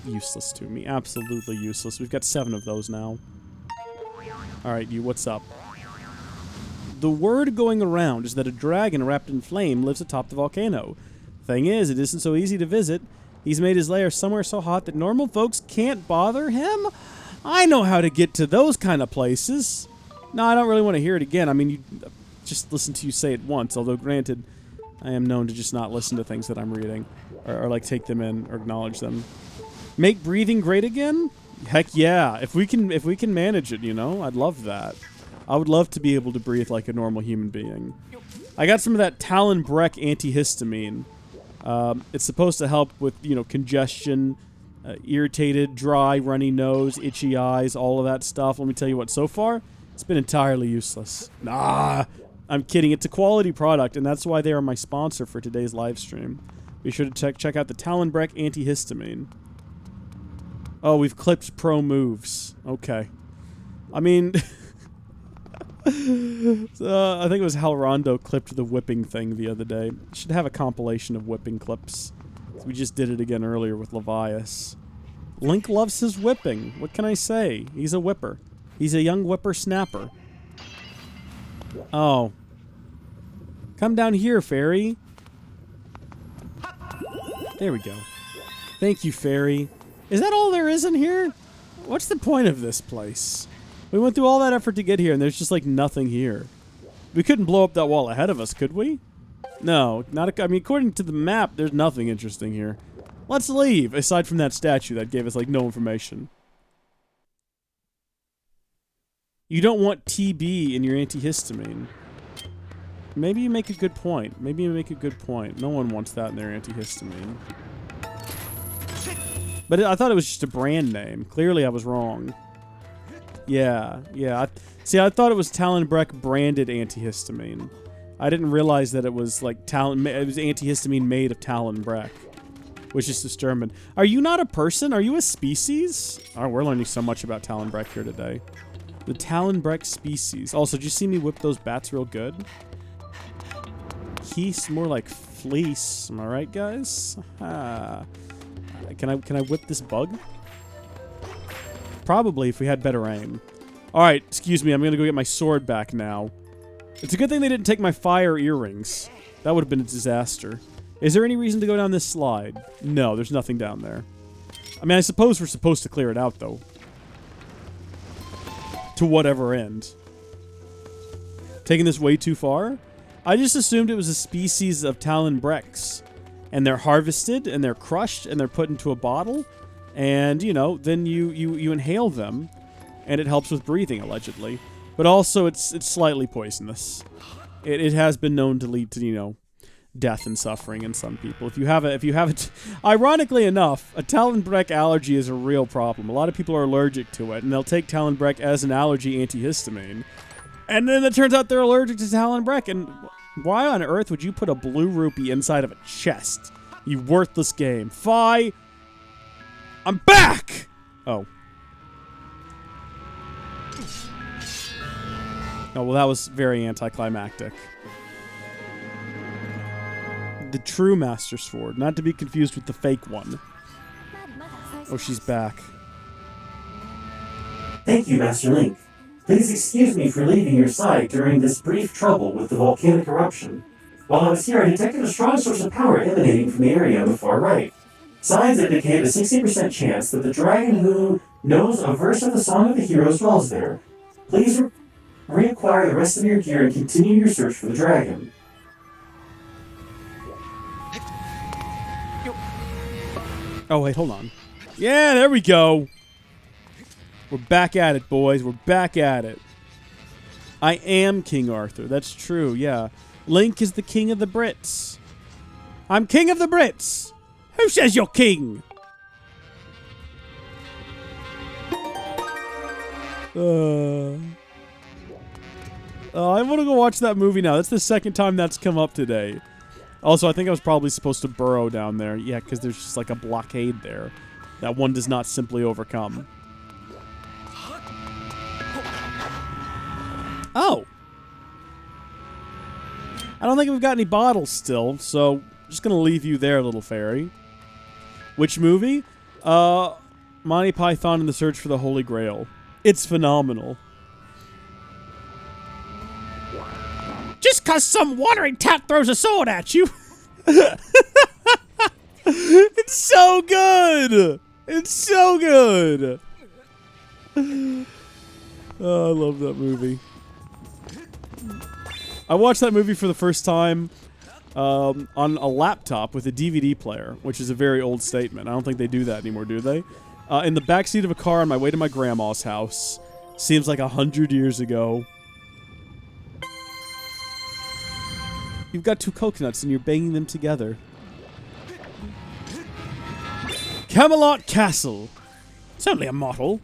Useless to me. Absolutely useless. We've got 7 of those now. Alright, you, what's up? The word going around is that a dragon wrapped in flame lives atop the volcano. Thing is, it isn't so easy to visit. He's made his lair somewhere so hot that normal folks can't bother him? I know how to get to those kind of places. No, I don't really want to hear it again. I mean, you just listen to you say it once, although granted, I am known to just not listen to things that I'm reading. Or like take them in or acknowledge them. Make breathing great again? Heck yeah. If we can manage it, you know, I'd love that. I would love to be able to breathe like a normal human being. I got some of that Talon Breck antihistamine. It's supposed to help with, you know, congestion, irritated, dry, runny nose, itchy eyes, all of that stuff. Let me tell you what, so far, it's been entirely useless. Nah, I'm kidding. It's a quality product, and that's why they are my sponsor for today's live stream. Be sure to check out the Talon Breck antihistamine. Oh, we've clipped pro moves. Okay. I mean, I think it was Halrondo clipped the whipping thing the other day. Should have a compilation of whipping clips. We just did it again earlier with Levias. Link loves his whipping. What can I say? He's a whipper. He's a young whippersnapper. Oh. Come down here, fairy. There we go. Thank you, fairy. Is that all there is in here? What's the point of this place? We went through all that effort to get here, and there's just, like, nothing here. We couldn't blow up that wall ahead of us, could we? No, not. I mean, according to the map, there's nothing interesting here. Let's leave, aside from that statue that gave us, like, no information. You don't want TB in your antihistamine. Maybe you make a good point. Maybe you make a good point. No one wants that in their antihistamine. But I thought it was just a brand name. Clearly, I was wrong. Yeah. I thought it was Talon Breck branded antihistamine. I didn't realize that it was like it was antihistamine made of Talon Breck, which is disturbing. Are you not a person? Are you a species? Oh, we're learning so much about Talon Breck here today. The Talon Breck species. Also, did you see me whip those bats real good? He's more like fleece. Am I right, guys? Can I whip this bug? Probably, if we had better aim. Alright, excuse me, I'm gonna go get my sword back now. It's a good thing they didn't take my fire earrings. That would have been a disaster. Is there any reason to go down this slide? No, there's nothing down there. I mean, I suppose we're supposed to clear it out, though. To whatever end. Taking this way too far? I just assumed it was a species of Talon Brecks. And they're harvested, and they're crushed, and they're put into a bottle. And, you know, then you inhale them. And it helps with breathing, allegedly. But also, it's slightly poisonous. It has been known to lead to, you know, death and suffering in some people. If you have it, ironically enough, a Talon Breck allergy is a real problem. A lot of people are allergic to it, and they'll take Talon Breck as an allergy antihistamine. And then it turns out they're allergic to Talon Breck, and why on earth would you put a blue rupee inside of a chest? You worthless game. Fi! I'm back! Oh. Oh, well, that was very anticlimactic. The true Master Sword, not to be confused with the fake one. Oh, she's back. Thank you, Master Link. Please excuse me for leaving your side during this brief trouble with the volcanic eruption. While I was here, I detected a strong source of power emanating from the area on the far right. Signs indicate a 60% chance that the dragon who knows a verse of the Song of the Heroes dwells there. Please reacquire the rest of your gear and continue your search for the dragon. Oh, wait, hold on. Yeah, there we go. We're back at it, boys. We're back at it. I am King Arthur. That's true, yeah. Link is the king of the Brits. I'm king of the Brits. Who says you're king? I want to go watch that movie now. That's the second time that's come up today. Also, I think I was probably supposed to burrow down there. Yeah, because there's just like a blockade there that one does not simply overcome. Oh. I don't think we've got any bottles still, so I'm just going to leave you there, little fairy. Which movie? Monty Python and the Search for the Holy Grail. It's phenomenal. Just cause some wandering tat throws a sword at you. It's so good! It's so good! Oh, I love that movie. I watched that movie for the first time on a laptop with a DVD player, which is a very old statement. I don't think they do that anymore, do they? In the backseat of a car on my way to my grandma's house. Seems like 100 years ago. You've got 2 coconuts and you're banging them together. Camelot Castle. It's only a model.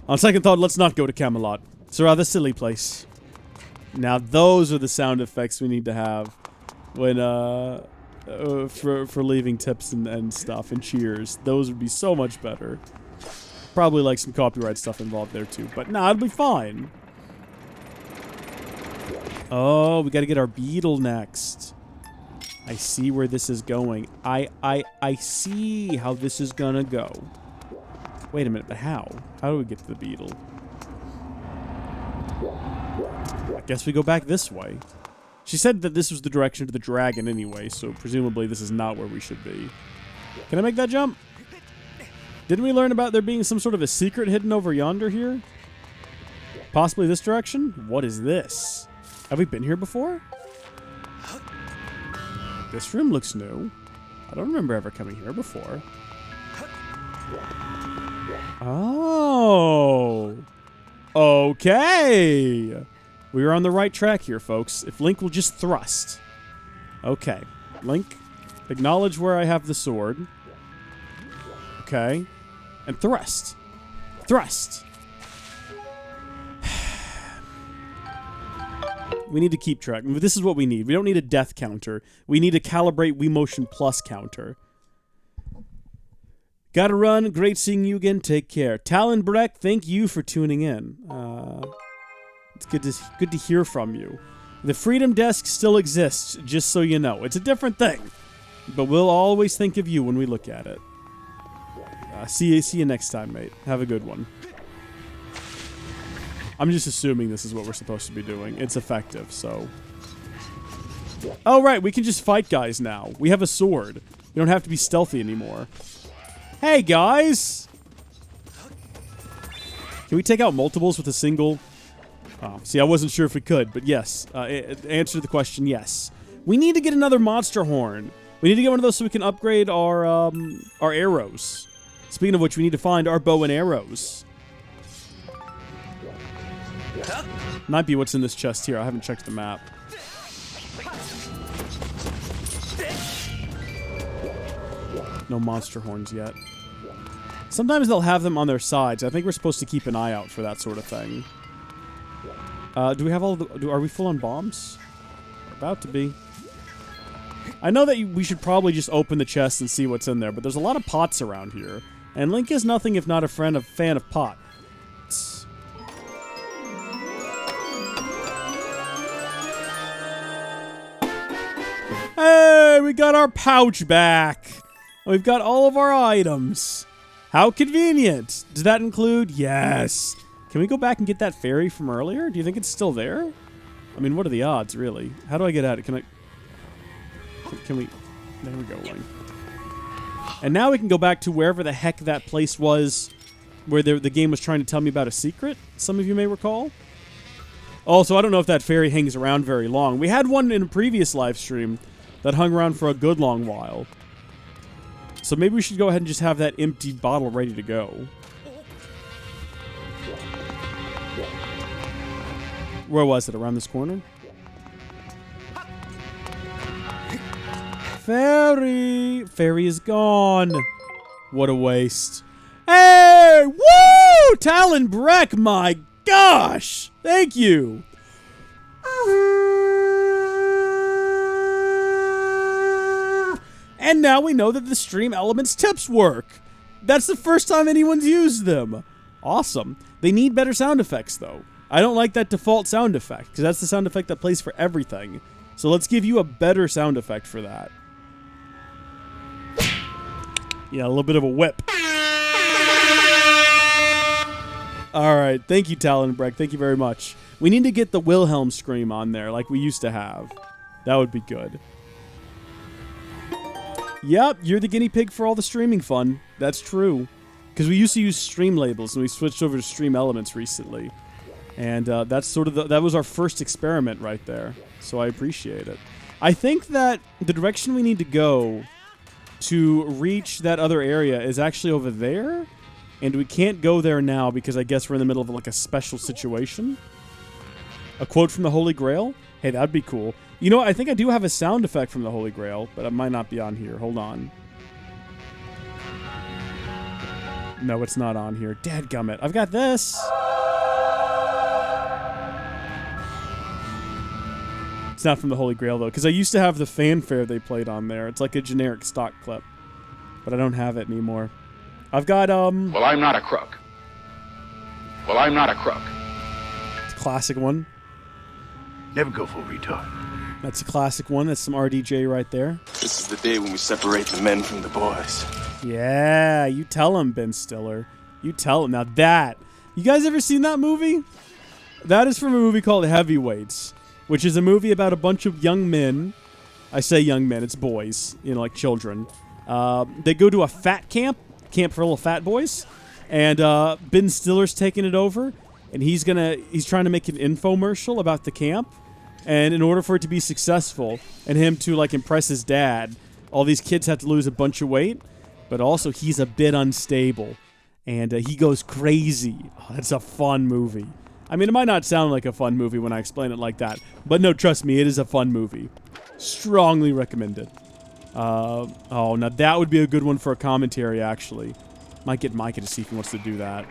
On second thought, let's not go to Camelot. It's a rather silly place. Now those are the sound effects we need to have when for leaving tips and stuff and cheers. Those would be so much better. Probably like some copyright stuff involved there too, but nah, it'll be fine. Oh, we gotta get our beetle next. I see where this is going. I see how this is gonna go. Wait a minute, but how? How do we get to the beetle? I guess we go back this way. She said that this was the direction to the dragon anyway, so presumably this is not where we should be. Can I make that jump? Didn't we learn about there being some sort of a secret hidden over yonder here? Possibly this direction? What is this? Have we been here before? This room looks new. I don't remember ever coming here before. Oh. Okay. We are on the right track here, folks. If Link will just thrust. Okay. Link, acknowledge where I have the sword. Okay. And thrust. Thrust. We need to keep track. This is what we need. We don't need a death counter. We need a calibrate Wii Motion Plus counter. Gotta run. Great seeing you again. Take care. Talon Breck, thank you for tuning in. It's good to hear from you. The Freedom Desk still exists, just so you know. It's a different thing. But we'll always think of you when we look at it. See you next time, mate. Have a good one. I'm just assuming this is what we're supposed to be doing. It's effective, so... Oh, right, we can just fight guys now. We have a sword. We don't have to be stealthy anymore. Hey, guys! Can we take out multiples with a single... Oh, see, I wasn't sure if we could, but yes. Answer to the question, yes. We need to get another monster horn. We need to get one of those so we can upgrade our arrows. Speaking of which, we need to find our bow and arrows. Might be what's in this chest here. I haven't checked the map. No monster horns yet. Sometimes they'll have them on their sides. I think we're supposed to keep an eye out for that sort of thing. Do we have all the... Are we full on bombs? We're about to be. I know that we should probably just open the chest and see what's in there, but there's a lot of pots around here. And Link is nothing if not a fan of pots. Hey, we got our pouch back. We've got all of our items. How convenient. Does that include? Yes. Can we go back and get that fairy from earlier? Do you think it's still there? I mean, what are the odds, really? How do I get at it? Can we... There we go, Link. And now we can go back to wherever the heck that place was where the game was trying to tell me about a secret, some of you may recall. Also, I don't know if that fairy hangs around very long. We had one in a previous live stream that hung around for a good long while. So maybe we should go ahead and just have that empty bottle ready to go. Where was it? Around this corner? Fairy! Fairy is gone. What a waste. Hey! Woo! Talon Breck, my gosh! Thank you! And now we know that the Stream Elements tips work. That's the first time anyone's used them. Awesome. They need better sound effects, though. I don't like that default sound effect, because that's the sound effect that plays for everything. So let's give you a better sound effect for that. Yeah, a little bit of a whip. Alright, thank you, Talon Breck. Thank you very much. We need to get the Wilhelm scream on there like we used to have. That would be good. Yep, you're the guinea pig for all the streaming fun. That's true. Because we used to use stream labels, and we switched over to stream elements recently. And that's sort of that was our first experiment right there. So I appreciate it. I think that the direction we need to go to reach that other area is actually over there. And we can't go there now because I guess we're in the middle of like a special situation. A quote from the Holy Grail? Hey, that'd be cool. You know what? I think I do have a sound effect from the Holy Grail, but it might not be on here. Hold on. No, it's not on here. Dadgummit. I've got this. It's not from the Holy Grail, though, because I used to have the fanfare they played on there. It's like a generic stock clip. But I don't have it anymore. I've got, Well, I'm not a crook. Well, I'm not a crook. It's a classic one. Never go full retard. That's a classic one. That's some RDJ right there. This is the day when we separate the men from the boys. Yeah, you tell him, Ben Stiller. You tell him. Now that... You guys ever seen that movie? That is from a movie called Heavyweights, which is a movie about a bunch of young men. I say young men, it's boys, you know, like children. They go to a fat camp for little fat boys, and Ben Stiller's taking it over, and he's trying to make an infomercial about the camp, and in order for it to be successful, and him to like impress his dad, all these kids have to lose a bunch of weight, but also he's a bit unstable, and he goes crazy. Oh, that's a fun movie. I mean, it might not sound like a fun movie when I explain it like that, but no, trust me, it is a fun movie. Strongly recommended. Oh, now that would be a good one for a commentary, actually. Might get Micah to see if he wants to do that.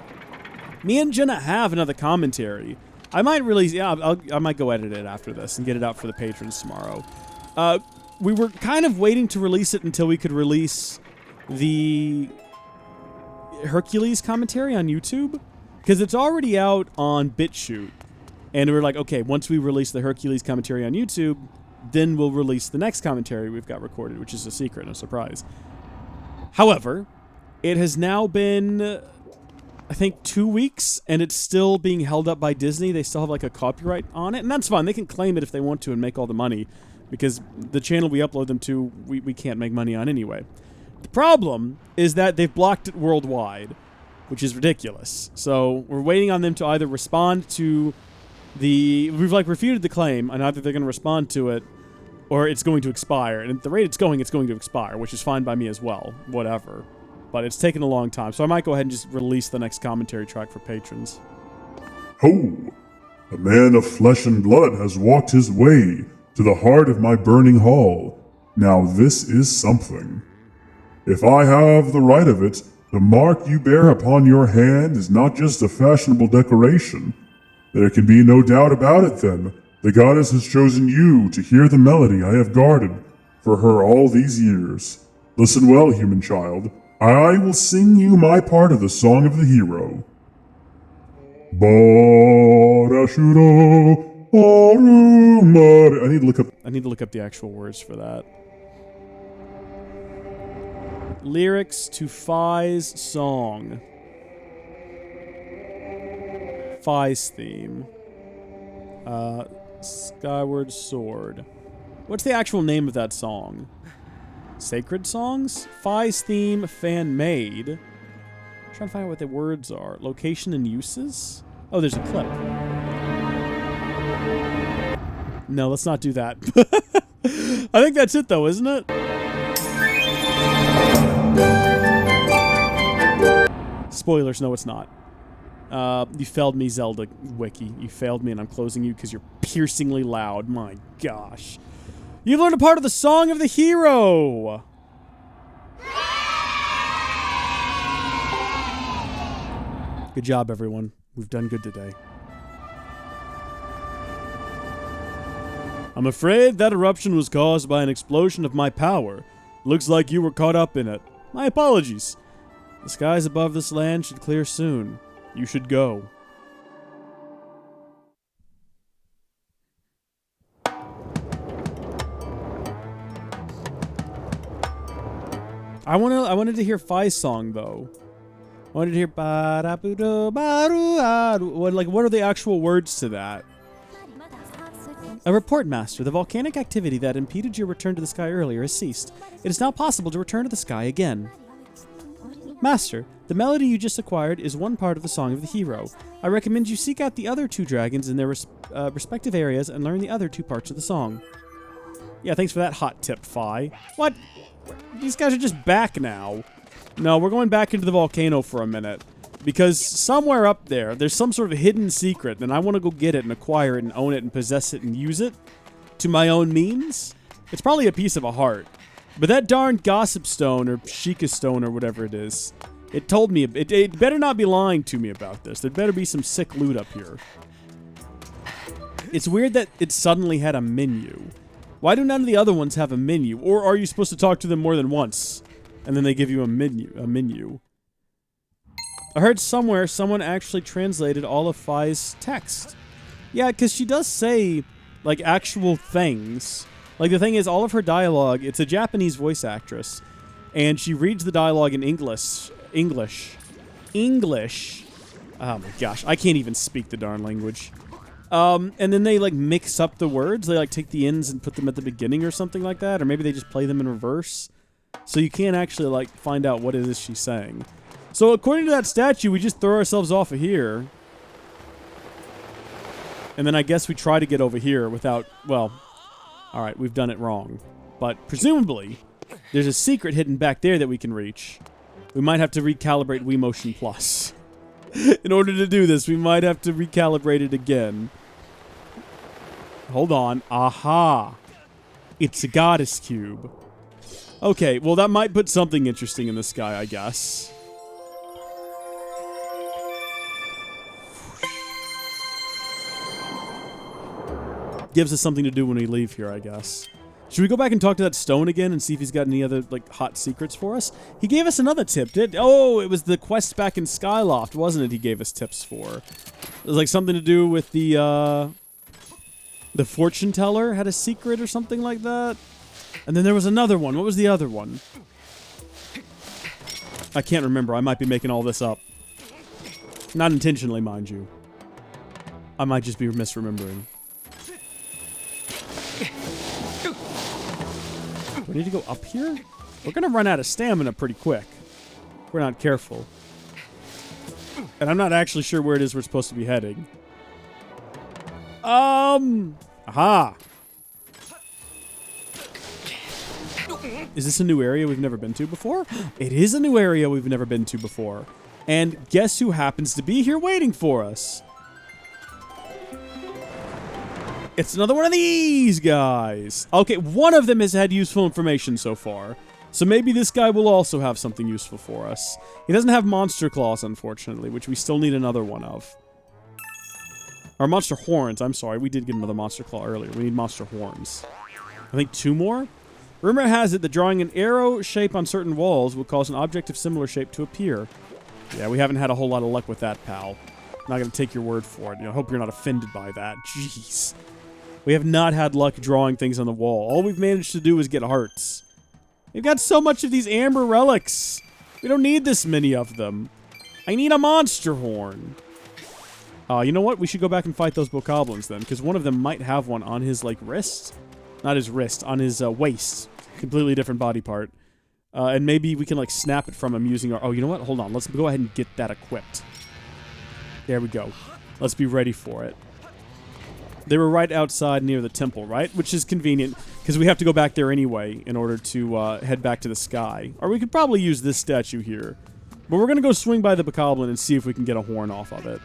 Me and Jenna have another commentary. I might release... Yeah, I might go edit it after this and get it out for the patrons tomorrow. We were kind of waiting to release it until we could release the Hercules commentary on YouTube. Because it's already out on BitChute. And we're like, okay, once we release the Hercules commentary on YouTube, then we'll release the next commentary we've got recorded, which is a secret and a surprise. However, it has now been, I think, 2 weeks, and it's still being held up by Disney. They still have, like, a copyright on it, and that's fine. They can claim it if they want to and make all the money, because the channel we upload them to, we can't make money on anyway. The problem is that they've blocked it worldwide, which is ridiculous. So we're waiting on them to either respond to we've like refuted the claim, and either they're going to respond to it, or it's going to expire. And at the rate it's going to expire, which is fine by me as well. Whatever. But it's taken a long time, so I might go ahead and just release the next commentary track for patrons. Ho! A man of flesh and blood has walked his way to the heart of my burning hall. Now this is something. If I have the right of it, the mark you bear upon your hand is not just a fashionable decoration. There can be no doubt about it then. The goddess has chosen you to hear the melody I have guarded for her all these years. Listen well, human child. I will sing you my part of the Song of the Hero. Barashuro Arumare. I need to look up the actual words for that. Lyrics to Fi's song. Fi's theme. Skyward Sword. What's the actual name of that song? Sacred Songs? Fi's theme, fan made. I'm trying to find out what the words are. Location and uses? Oh, there's a clip. No, let's not do that. I think that's it though, isn't it? Spoilers, no it's not. You failed me, Zelda Wiki. You failed me, and I'm closing you because you're piercingly loud. My gosh. You've learned a part of the Song of the Hero! Good job, everyone. We've done good today. I'm afraid that eruption was caused by an explosion of my power. Looks like you were caught up in it. My apologies. The skies above this land should clear soon. You should go. I wanted to hear Fi's song though. I wanted to hear what are the actual words to that? A report, Master. The volcanic activity that impeded your return to the sky earlier has ceased. It is now possible to return to the sky again. Master, the melody you just acquired is one part of the Song of the Hero. I recommend you seek out the other 2 dragons in their respective areas and learn the other 2 parts of the song. Yeah, thanks for that hot tip, Fi. What? These guys are just back now. No, we're going back into the volcano for a minute. Because somewhere up there, there's some sort of hidden secret, and I want to go get it and acquire it and own it and possess it and use it to my own means. It's probably a piece of a heart. But that darn gossip stone or Sheikah stone or whatever it is, it told me, it better not be lying to me about this. There better be some sick loot up here. It's weird that it suddenly had a menu. Why do none of the other ones have a menu? Or are you supposed to talk to them more than once? And then they give you a menu. I heard somewhere someone actually translated all of Fi's text. Yeah, because she does say, like, actual things. Like, the thing is, all of her dialogue, it's a Japanese voice actress. And she reads the dialogue in English. Oh my gosh, I can't even speak the darn language. And then they, like, mix up the words. They, like, take the ends and put them at the beginning or something like that. Or maybe they just play them in reverse. So you can't actually, like, find out what it is she's saying. So according to that statue, we just throw ourselves off of here. And then I guess we try to get over here without, well, alright, we've done it wrong. But presumably, there's a secret hidden back there that we can reach. We might have to recalibrate Wii Motion Plus. In order to do this, we might have to recalibrate it again. Hold on. Aha! It's a goddess cube. Okay, well that might put something interesting in the sky, I guess. Gives us something to do when we leave here, I guess. Should we go back and talk to that stone again and see if he's got any other, like, hot secrets for us? He gave us another tip, Oh, it was the quest back in Skyloft, wasn't it, he gave us tips for? It was, like, something to do with the fortune teller had a secret or something like that. And then there was another one. What was the other one? I can't remember. I might be making all this up. Not intentionally, mind you. I might just be misremembering. We need to go up here? We're going to run out of stamina pretty quick. If we're not careful. And I'm not actually sure where it is we're supposed to be heading. Aha! Is this a new area we've never been to before? It is a new area we've never been to before. And guess who happens to be here waiting for us? It's another one of these guys. Okay, one of them has had useful information so far. So maybe this guy will also have something useful for us. He doesn't have monster claws, unfortunately, which we still need another one of. Or monster horns, I'm sorry. We did get another monster claw earlier. We need monster horns. I think 2 more? Rumor has it that drawing an arrow shape on certain walls will cause an object of similar shape to appear. Yeah, we haven't had a whole lot of luck with that, pal. I'm not going to take your word for it. I hope you're not offended by that. Jeez. We have not had luck drawing things on the wall. All we've managed to do is get hearts. We've got so much of these amber relics. We don't need this many of them. I need a monster horn. You know what? We should go back and fight those bokoblins then, because one of them might have one on his, like, wrist. Not his wrist, on his waist. Completely different body part. And maybe we can, like, snap it from him using our... Oh, you know what? Hold on. Let's go ahead and get that equipped. There we go. Let's be ready for it. They were right outside near the temple, right? Which is convenient, because we have to go back there anyway in order to head back to the sky. Or we could probably use this statue here. But we're going to go swing by the bokoblin and see if we can get a horn off of it.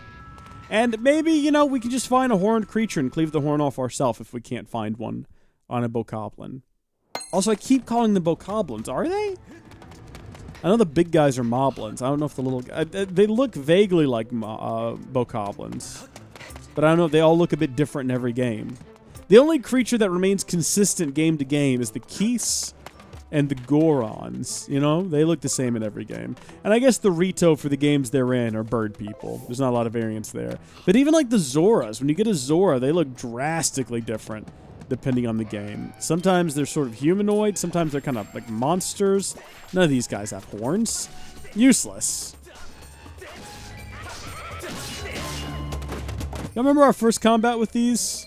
And maybe, you know, we can just find a horned creature and cleave the horn off ourselves if we can't find one on a bokoblin. Also, I keep calling them bokoblins. Are they? I know the big guys are moblins. I don't know if the little guys... They look vaguely like bokoblins. But I don't know, they all look a bit different in every game. The only creature that remains consistent game to game is the Keese and the Gorons. You know, they look the same in every game. And I guess the Rito for the games they're in are bird people. There's not a lot of variance there. But even like the Zoras, when you get a Zora, they look drastically different depending on the game. Sometimes they're sort of humanoid, sometimes they're kind of like monsters. None of these guys have horns. Useless. Y'all remember our first combat with these?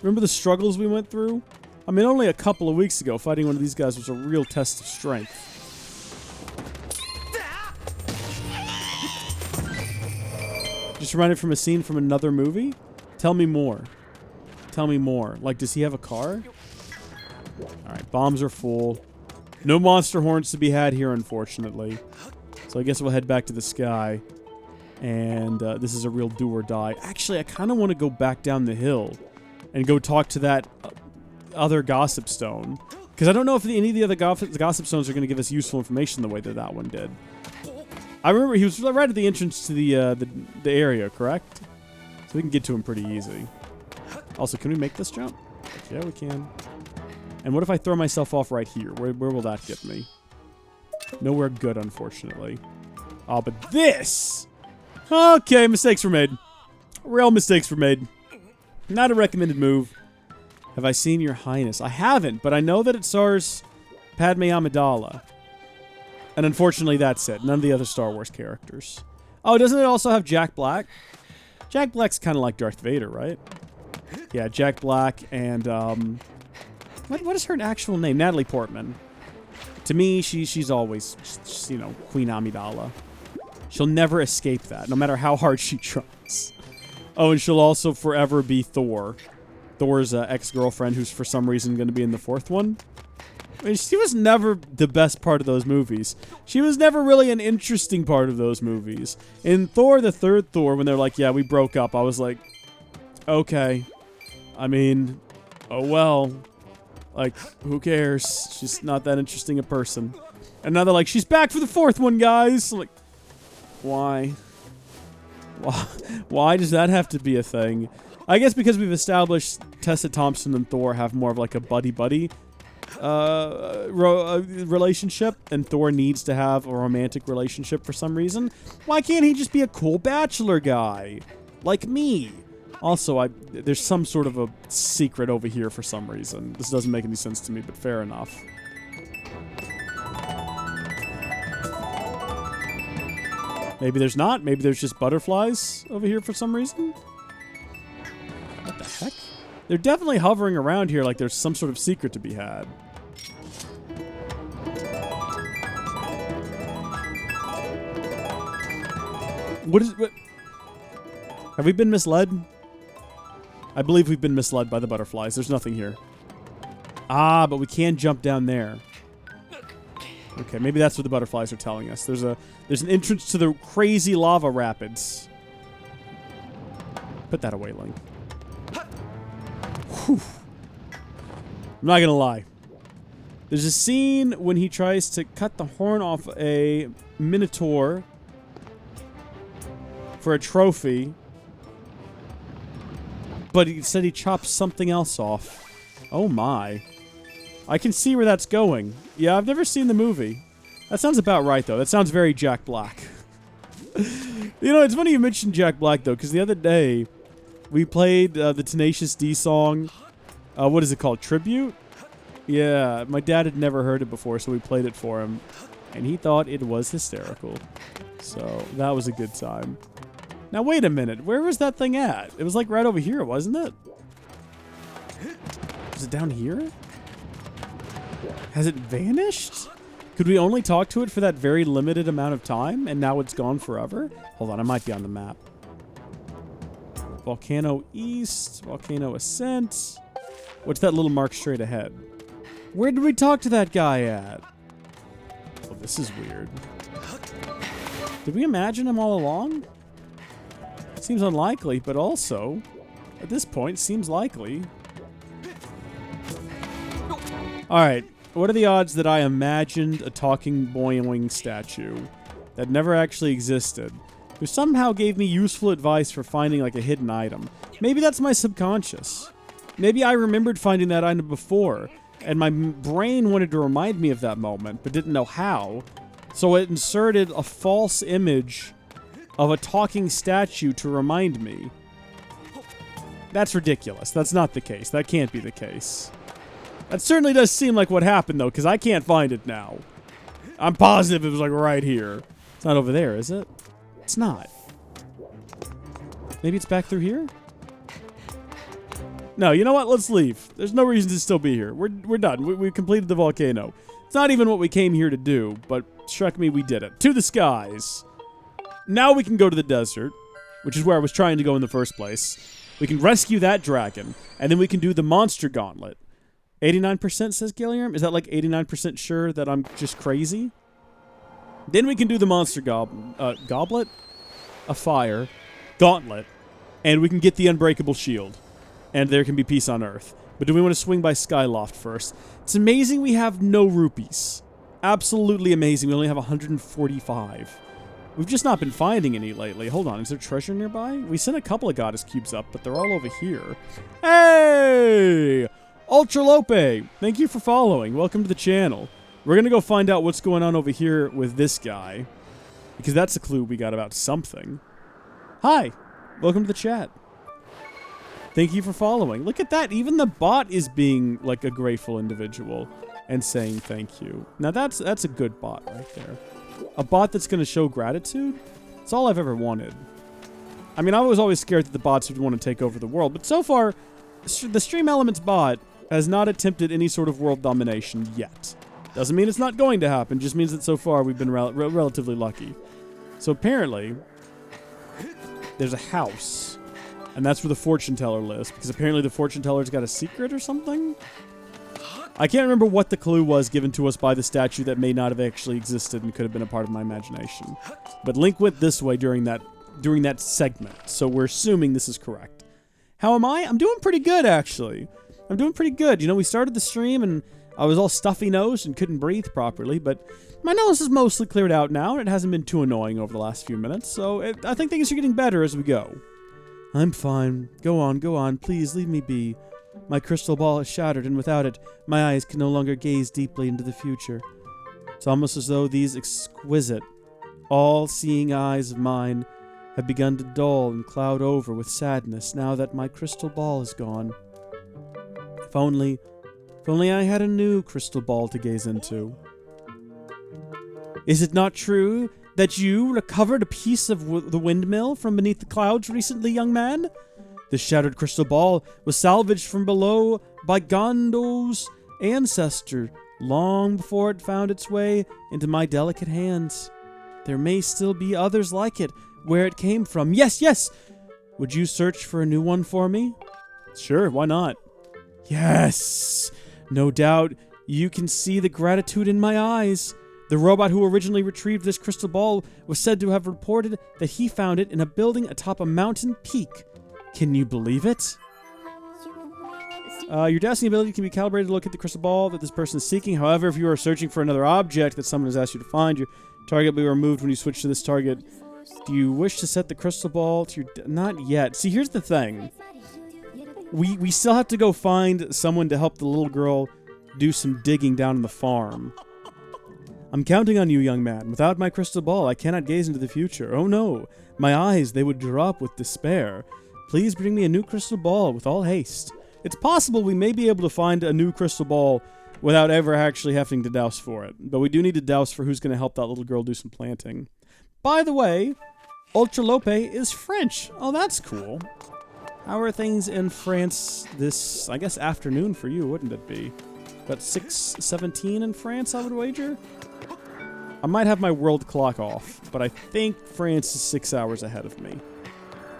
Remember the struggles we went through? I mean, only a couple of weeks ago, fighting one of these guys was a real test of strength. Just reminded from a scene from another movie? Tell me more. Tell me more. Like, does he have a car? Alright, bombs are full. No monster horns to be had here, unfortunately. So I guess we'll head back to the sky. And this is a real do or die. Actually, I kind of want to go back down the hill and go talk to that other gossip stone. Because I don't know if any of the other gossip stones are going to give us useful information the way that that one did. I remember he was right at the entrance to the area, correct? So we can get to him pretty easy. Also, can we make this jump? Yeah, we can. And what if I throw myself off right here? Where will that get me? Nowhere good, unfortunately. Oh, but this! Okay, mistakes were made. Real mistakes were made. Not a recommended move. Have I seen Your Highness? I haven't, but I know that it stars Padme Amidala. And unfortunately, that's it. None of the other Star Wars characters. Oh, doesn't it also have Jack Black? Jack Black's kind of like Darth Vader, right? Yeah, Jack Black and, what is her actual name? Natalie Portman. To me, she's always, you know, Queen Amidala. She'll never escape that, no matter how hard she tries. Oh, and she'll also forever be Thor. Thor's ex-girlfriend, who's for some reason going to be in the fourth one. I mean, she was never the best part of those movies. She was never really an interesting part of those movies. In Thor, the third Thor, when they're like, yeah, we broke up, I was like, okay. I mean, oh well. Like, who cares? She's not that interesting a person. And now they're like, she's back for the fourth one, guys. I'm like, why? Why does that have to be a thing? I guess because we've established Tessa Thompson and Thor have more of like a buddy-buddy relationship, and Thor needs to have a romantic relationship for some reason. Why can't he just be a cool bachelor guy? Like me. Also, there's some sort of a secret over here for some reason. This doesn't make any sense to me, but fair enough. Maybe there's not. Maybe there's just butterflies over here for some reason. What the heck? They're definitely hovering around here like there's some sort of secret to be had. What? Have we been misled? I believe we've been misled by the butterflies. There's nothing here. Ah, but we can jump down there. Okay, maybe that's what the butterflies are telling us. There's an entrance to the crazy lava rapids. Put that away, Link. Whew. I'm not gonna lie. There's a scene when he tries to cut the horn off a minotaur for a trophy, but he said he chopped something else off. Oh my. I can see where that's going. Yeah, I've never seen the movie. That sounds about right, though. That sounds very Jack Black. You know, it's funny you mentioned Jack Black, though, because the other day we played the Tenacious D song. What is it called? Tribute? Yeah, my dad had never heard it before, so we played it for him, and he thought it was hysterical. So that was a good time. Now, wait a minute. Where was that thing at? It was like right over here, wasn't it? Was it down here? Has it vanished? Could we only talk to it for that very limited amount of time, and now it's gone forever? Hold on, I might be on the map. Volcano East, Volcano Ascent. What's that little mark straight ahead? Where did we talk to that guy at? Oh, this is weird. Did we imagine him all along? Seems unlikely, but also, at this point, seems likely. Alright, what are the odds that I imagined a talking boing statue that never actually existed, who somehow gave me useful advice for finding like a hidden item? Maybe that's my subconscious. Maybe I remembered finding that item before, and my brain wanted to remind me of that moment, but didn't know how, so it inserted a false image of a talking statue to remind me. That's ridiculous. That's not the case. That can't be the case. That certainly does seem like what happened, though, because I can't find it now. I'm positive it was, like, right here. It's not over there, is it? It's not. Maybe it's back through here? No, you know what? Let's leave. There's no reason to still be here. We're done. We completed the volcano. It's not even what we came here to do, but struck me we did it. To the skies. Now we can go to the desert, which is where I was trying to go in the first place. We can rescue that dragon, and then we can do the monster gauntlet. 89% says Gilliam? Is that like 89% sure that I'm just crazy? Then we can do the monster goblet? A fire. Gauntlet. And we can get the unbreakable shield. And there can be peace on Earth. But do we want to swing by Skyloft first? It's amazing we have no rupees. Absolutely amazing. We only have 145. We've just not been finding any lately. Hold on, is there treasure nearby? We sent a couple of goddess cubes up, but they're all over here. Hey! Ultra Lope, thank you for following. Welcome to the channel. We're going to go find out what's going on over here with this guy. Because that's a clue we got about something. Hi, welcome to the chat. Thank you for following. Look at that. Even the bot is being like a grateful individual and saying thank you. Now that's a good bot right there. A bot that's going to show gratitude? It's all I've ever wanted. I mean, I was always scared that the bots would want to take over the world, but so far, the Stream Elements bot has not attempted any sort of world domination yet. Doesn't mean it's not going to happen, just means that so far we've been relatively lucky. So apparently, there's a house. And that's where the fortune teller lives, because apparently the fortune teller's got a secret or something? I can't remember what the clue was given to us by the statue that may not have actually existed and could have been a part of my imagination. But Link went this way during that segment, so we're assuming this is correct. How am I? I'm doing pretty good, actually. I'm doing pretty good. You know, we started the stream and I was all stuffy-nosed and couldn't breathe properly, but my nose is mostly cleared out now, and it hasn't been too annoying over the last few minutes, so I think things are getting better as we go. I'm fine. Go on. Please, leave me be. My crystal ball is shattered, and without it, my eyes can no longer gaze deeply into the future. It's almost as though these exquisite, all-seeing eyes of mine have begun to dull and cloud over with sadness now that my crystal ball is gone. If only I had a new crystal ball to gaze into. Is it not true that you recovered a piece of the windmill from beneath the clouds recently, young man? The shattered crystal ball was salvaged from below by Gondo's ancestor long before it found its way into my delicate hands. There may still be others like it where it came from. Yes! Would you search for a new one for me? Sure, why not? Yes! No doubt you can see the gratitude in my eyes. The robot who originally retrieved this crystal ball was said to have reported that he found it in a building atop a mountain peak. Can you believe it? Your destiny ability can be calibrated to look at the crystal ball that this person is seeking. However, if you are searching for another object that someone has asked you to find, your target will be removed when you switch to this target. Do you wish to set the crystal ball to your... Not yet. See, here's the thing. We still have to go find someone to help the little girl do some digging down on the farm. I'm counting on you, young man. Without my crystal ball, I cannot gaze into the future. Oh no, my eyes, they would drop with despair. Please bring me a new crystal ball with all haste. It's possible we may be able to find a new crystal ball without ever actually having to douse for it. But we do need to douse for who's going to help that little girl do some planting. By the way, Ultra Lope is French. Oh, that's cool. How are things in France this, I guess, afternoon for you, wouldn't it be? About 6:17 in France, I would wager? I might have my world clock off, but I think France is 6 hours ahead of me.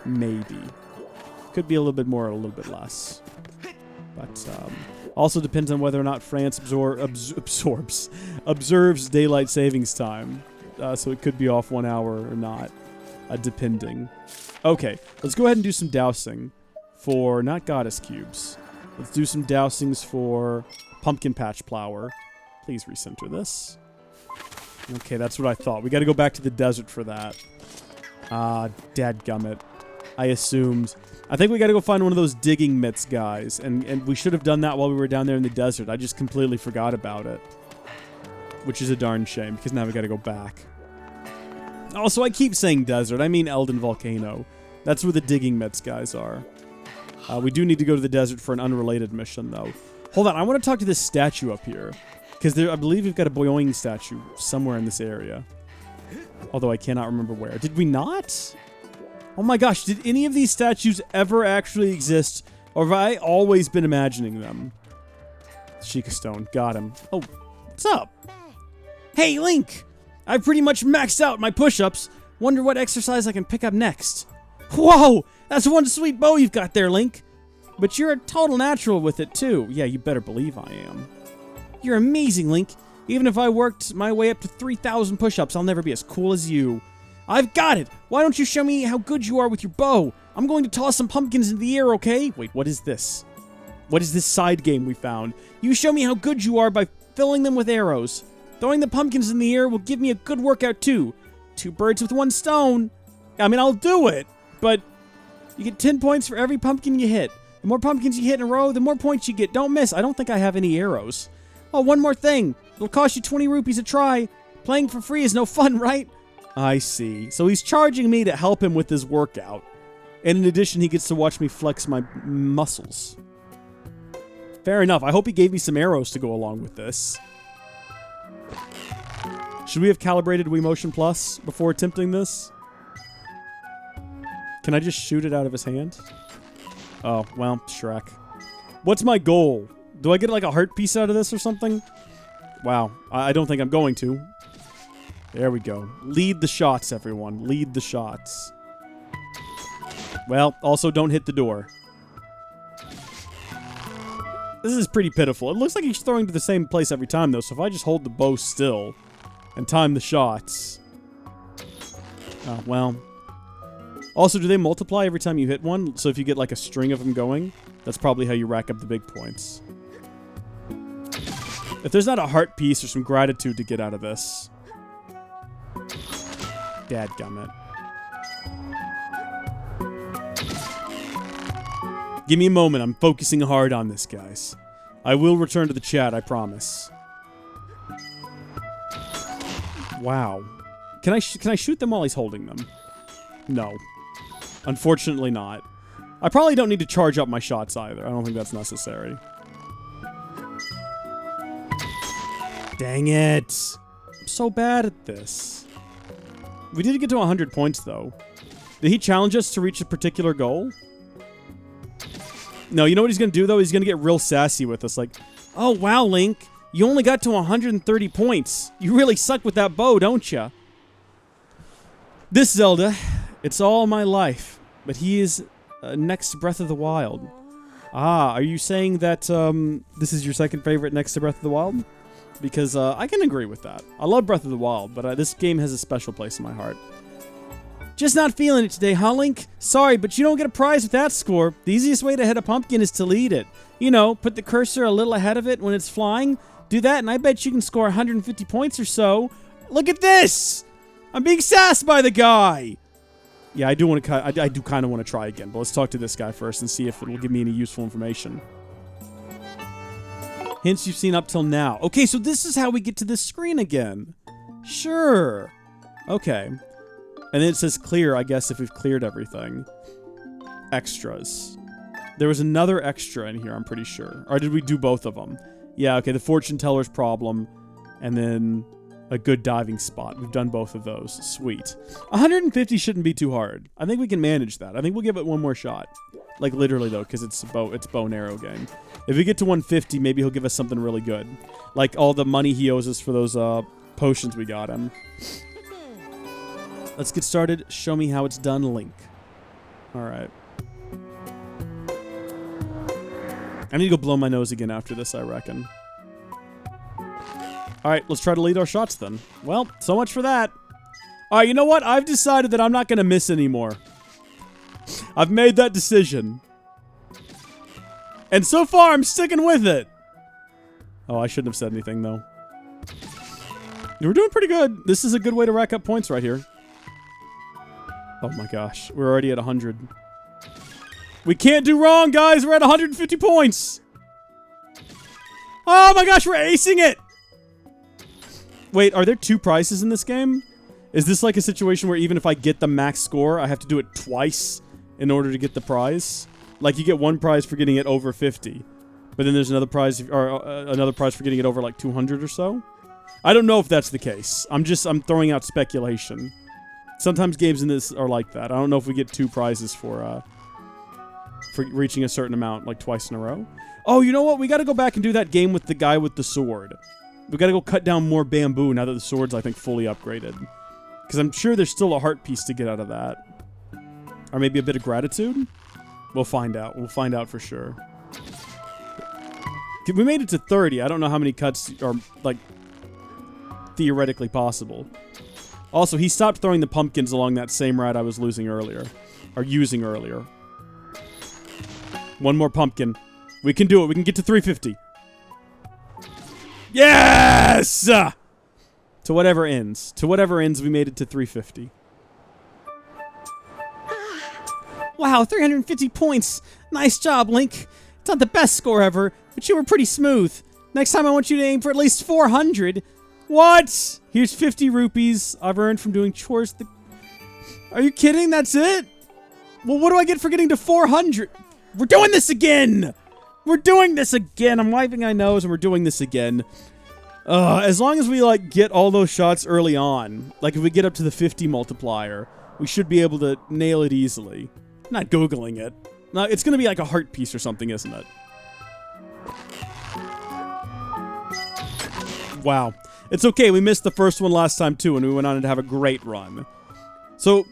Maybe. Could be a little bit more or a little bit less. But also depends on whether or not France observes daylight savings time. So it could be off 1 hour or not, depending. Okay, let's go ahead and do some dousing for, not goddess cubes. Let's do some dousings for pumpkin patch plower. Please recenter this. Okay, that's what I thought. We got to go back to the desert for that. Dadgummit. I assumed. I think we got to go find one of those digging mitts guys, and we should have done that while we were down there in the desert. I just completely forgot about it, which is a darn shame, because now we got to go back. Also, I keep saying desert. I mean Elden Volcano. That's where the digging mitts guys are. We do need to go to the desert for an unrelated mission, though. Hold on, I want to talk to this statue up here. Because I believe we've got a Boyoing statue somewhere in this area. Although I cannot remember where. Did we not? Oh my gosh, did any of these statues ever actually exist Or have I always been imagining them? Sheikah Stone. Got him. Oh, what's up? Hey, Link! I've pretty much maxed out my push-ups. Wonder what exercise I can pick up next. Whoa! That's one sweet bow you've got there, Link. But you're a total natural with it, too. Yeah, you better believe I am. You're amazing, Link. Even if I worked my way up to 3,000 push-ups, I'll never be as cool as you. I've got it! Why don't you show me how good you are with your bow? I'm going to toss some pumpkins in the air, okay? Wait, what is this? What is this side game we found? You show me how good you are by filling them with arrows. Throwing the pumpkins in the air will give me a good workout, too. 2 birds with 1 stone. I mean, I'll do it, but you get 10 points for every pumpkin you hit. The more pumpkins you hit in a row, the more points you get. Don't miss. I don't think I have any arrows. Oh, one more thing. It'll cost you 20 rupees a try. Playing for free is no fun, right? I see. So he's charging me to help him with his workout. And in addition, he gets to watch me flex my muscles. Fair enough. I hope he gave me some arrows to go along with this. Should we have calibrated Wii Motion Plus before attempting this? Can I just shoot it out of his hand? Oh, well, Shrek. What's my goal? Do I get like a heart piece out of this or something? Wow, I don't think I'm going to. There we go. Lead the shots, everyone. Lead the shots. Well, also don't hit the door. This is pretty pitiful. It looks like he's throwing to the same place every time, though, so if I just hold the bow still and time the shots... Oh, well... Also, do they multiply every time you hit one? So if you get like a string of them going, that's probably how you rack up the big points. If there's not a heart piece or some gratitude to get out of this... Dadgummit. Give me a moment. I'm focusing hard on this, guys. I will return to the chat, I promise. Wow. Can I shoot them while he's holding them? No. Unfortunately not. I probably don't need to charge up my shots either. I don't think that's necessary. Dang it. I'm so bad at this. We did get to 100 points, though. Did he challenge us to reach a particular goal? No, you know what he's going to do, though? He's going to get real sassy with us. Like, oh, wow, Link. You only got to 130 points. You really suck with that bow, don't you? This Zelda, it's all my life. But he is next to Breath of the Wild. Ah, are you saying that this is your second favorite next to Breath of the Wild? Because I can agree with that. I love Breath of the Wild, but this game has a special place in my heart. Just not feeling it today, huh, Link? Sorry, but you don't get a prize with that score. The easiest way to hit a pumpkin is to lead it. You know, put the cursor a little ahead of it when it's flying. Do that, and I bet you can score 150 points or so. Look at this! I'm being sassed by the guy! Yeah, I do want to. I do kind of want to try again, but let's talk to this guy first and see if it will give me any useful information. Hints you've seen up till now. Okay, so this is how we get to this screen again. Sure. Okay. And then it says clear, I guess, if we've cleared everything. Extras. There was another extra in here, I'm pretty sure. Or did we do both of them? Yeah, okay, the fortune teller's problem. And then a good diving spot. We've done both of those. Sweet. 150 shouldn't be too hard. I think we can manage that. I think we'll give it one more shot. Like, literally, though, because it's a bow and arrow game. If we get to 150, maybe he'll give us something really good. Like all the money he owes us for those potions we got him. Let's get started. Show me how it's done, Link. Alright. I need to go blow my nose again after this, I reckon. Alright, let's try to lead our shots then. Well, so much for that. Alright, you know what? I've decided that I'm not going to miss anymore. I've made that decision. And so far, I'm sticking with it. Oh, I shouldn't have said anything, though. We're doing pretty good. This is a good way to rack up points right here. Oh my gosh. We're already at 100. We can't do wrong, guys. We're at 150 points. Oh my gosh, we're acing it. Wait, are there 2 prizes in this game? Is this like a situation where even if I get the max score, I have to do it twice in order to get the prize? Like you get 1 prize for getting it over 50, but then there's another prize, or another prize for getting it over like 200 or so. I don't know if that's the case. I'm throwing out speculation. Sometimes games in this are like that. I don't know if we get 2 prizes for for reaching a certain amount, like twice in a row. Oh, you know what? We got to go back and do that game with the guy with the sword. We got to go cut down more bamboo now that the sword's, I think, fully upgraded. Because I'm sure there's still a heart piece to get out of that. Or maybe a bit of gratitude? We'll find out. We'll find out for sure. We made it to 30. I don't know how many cuts are, like, theoretically possible. Also, he stopped throwing the pumpkins along that same route I was losing earlier. Or using earlier. One more pumpkin. We can do it. We can get to 350. Yes! To whatever ends. To whatever ends, we made it to 350. Wow, 350 points. Nice job, Link. It's not the best score ever, but you were pretty smooth. Next time I want you to aim for at least 400. What? Here's 50 rupees I've earned from doing chores. Are you kidding? That's it? Well, what do I get for getting to 400? We're doing this again! We're doing this again! I'm wiping my nose and we're doing this again. As long as we, like, get all those shots early on, like if we get up to the 50 multiplier, we should be able to nail it easily. I'm not Googling it. No, it's gonna be like a heart piece or something, isn't it? Wow. It's okay, we missed the first one last time too, and we went on to have a great run. So,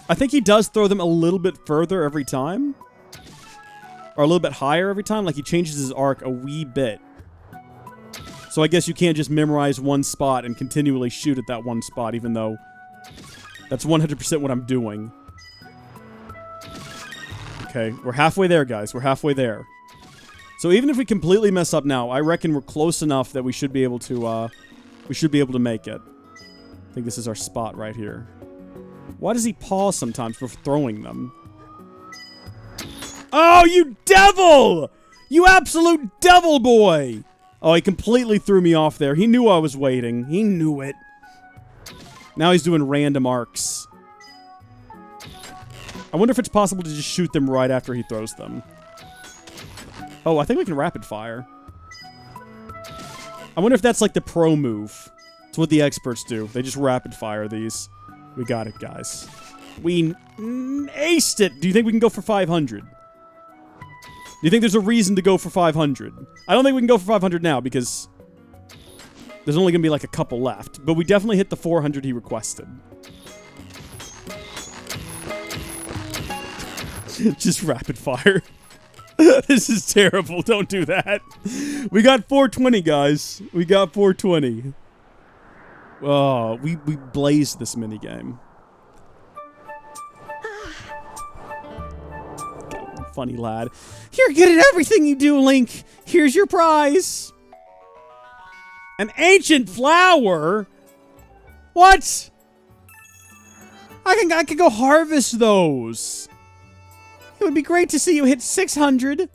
I think he does throw them a little bit further every time. Or a little bit higher every time, like he changes his arc a wee bit. So I guess you can't just memorize one spot and continually shoot at that one spot, even though that's 100% what I'm doing. Okay, we're halfway there, guys. We're halfway there. So even if we completely mess up now, I reckon we're close enough that we should be able to, make it. I think this is our spot right here. Why does he pause sometimes for throwing them? Oh, you devil! You absolute devil boy! Oh, he completely threw me off there. He knew I was waiting. He knew it. Now he's doing random arcs. I wonder if it's possible to just shoot them right after he throws them. Oh, I think we can rapid fire. I wonder if that's like the pro move. It's what the experts do. They just rapid fire these. We got it, guys. We aced it! Do you think we can go for 500? Do you think there's a reason to go for 500? I don't think we can go for 500 now because there's only going to be like a couple left. But we definitely hit the 400 he requested. Just rapid fire. This is terrible. Don't do that. We got 420, guys. We got 420. Oh, we blazed this minigame. Funny lad. You're good at everything you do, Link. Here's your prize. An ancient flower? What? I can go harvest those. It would be great to see you hit 600.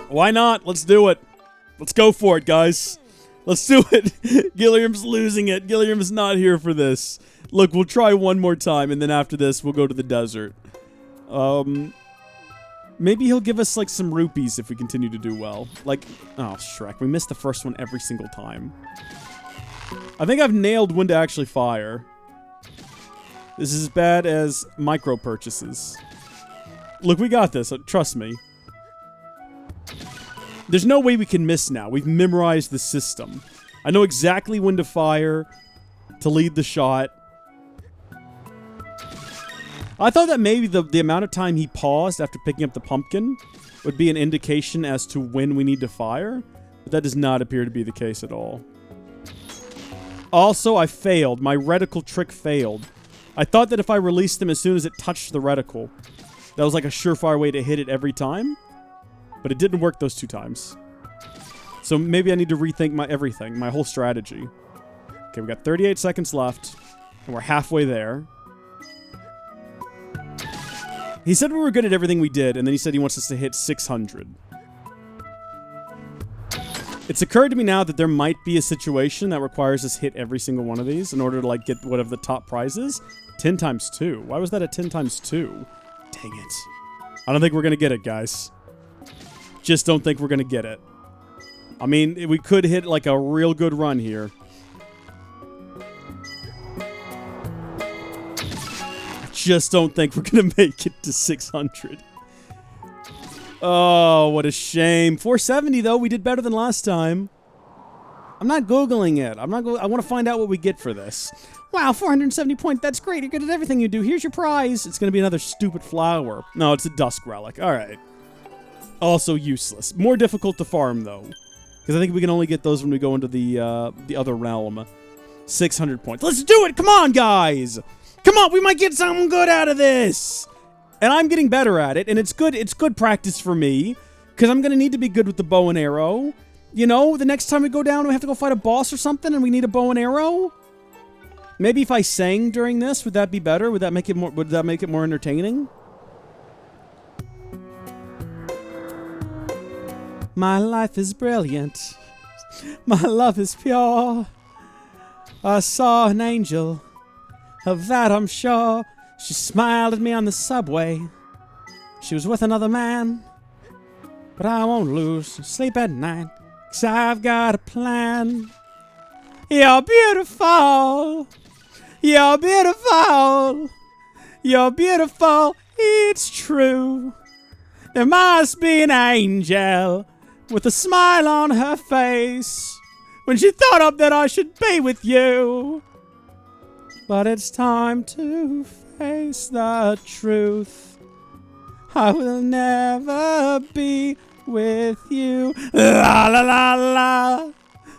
Why not? Let's do it. Let's go for it, guys. Let's do it. Gilliam's losing it. Gilliam's not here for this. Look, we'll try one more time, and then after this, we'll go to the desert. Maybe he'll give us, like, some rupees if we continue to do well. Like, oh, Shrek. We missed the first one every single time. I think I've nailed when to actually fire. This is as bad as micro purchases. Look, we got this. Trust me. There's no way we can miss now. We've memorized the system. I know exactly when to fire, to lead the shot. I thought that maybe the amount of time he paused after picking up the pumpkin would be an indication as to when we need to fire, but that does not appear to be the case at all. Also, I failed. My reticle trick failed. I thought that if I released them as soon as it touched the reticle, that was like a surefire way to hit it every time, but it didn't work those two times. So maybe I need to rethink my everything, my whole strategy. Okay, we got 38 seconds left, and we're halfway there. He said we were good at everything we did, and then he said he wants us to hit 600. It's occurred to me now that there might be a situation that requires us hit every single one of these in order to, like, get whatever the top prize is. 10 times 2. Why was that a 10 times 2? Dang it. I don't think we're going to get it, guys. Just don't think we're going to get it. I mean, we could hit, like, a real good run here. just don't think we're gonna make it to 600. Oh, what a shame. 470 though. We did better than last time. I'm not Googling it. I want to find out what we get for this. Wow, 470 points. That's great. You're good at everything you do. Here's your prize. It's going to be another stupid flower. No, it's a dusk relic. All right. Also useless. More difficult to farm, though. Because I think we can only get those when we go into the other realm. 600 points. Let's do it! Come on, guys! Come on, we might get something good out of this! And I'm getting better at it, and it's good practice for me. Because I'm going to need to be good with the bow and arrow. You know, the next time we go down, we have to go fight a boss or something, and we need a bow and arrow. Maybe if I sang during this, would that be better? Would that make it more entertaining? My life is brilliant. My love is pure. I saw an angel. Of that I'm sure. She smiled at me on the subway. She was with another man. But I won't lose sleep at night. 'Cause I've got a plan. You're beautiful. You're beautiful. You're beautiful. It's true. There must be an angel with a smile on her face when she thought up that I should be with you. But it's time to face the truth. I will never be with you. La la la la.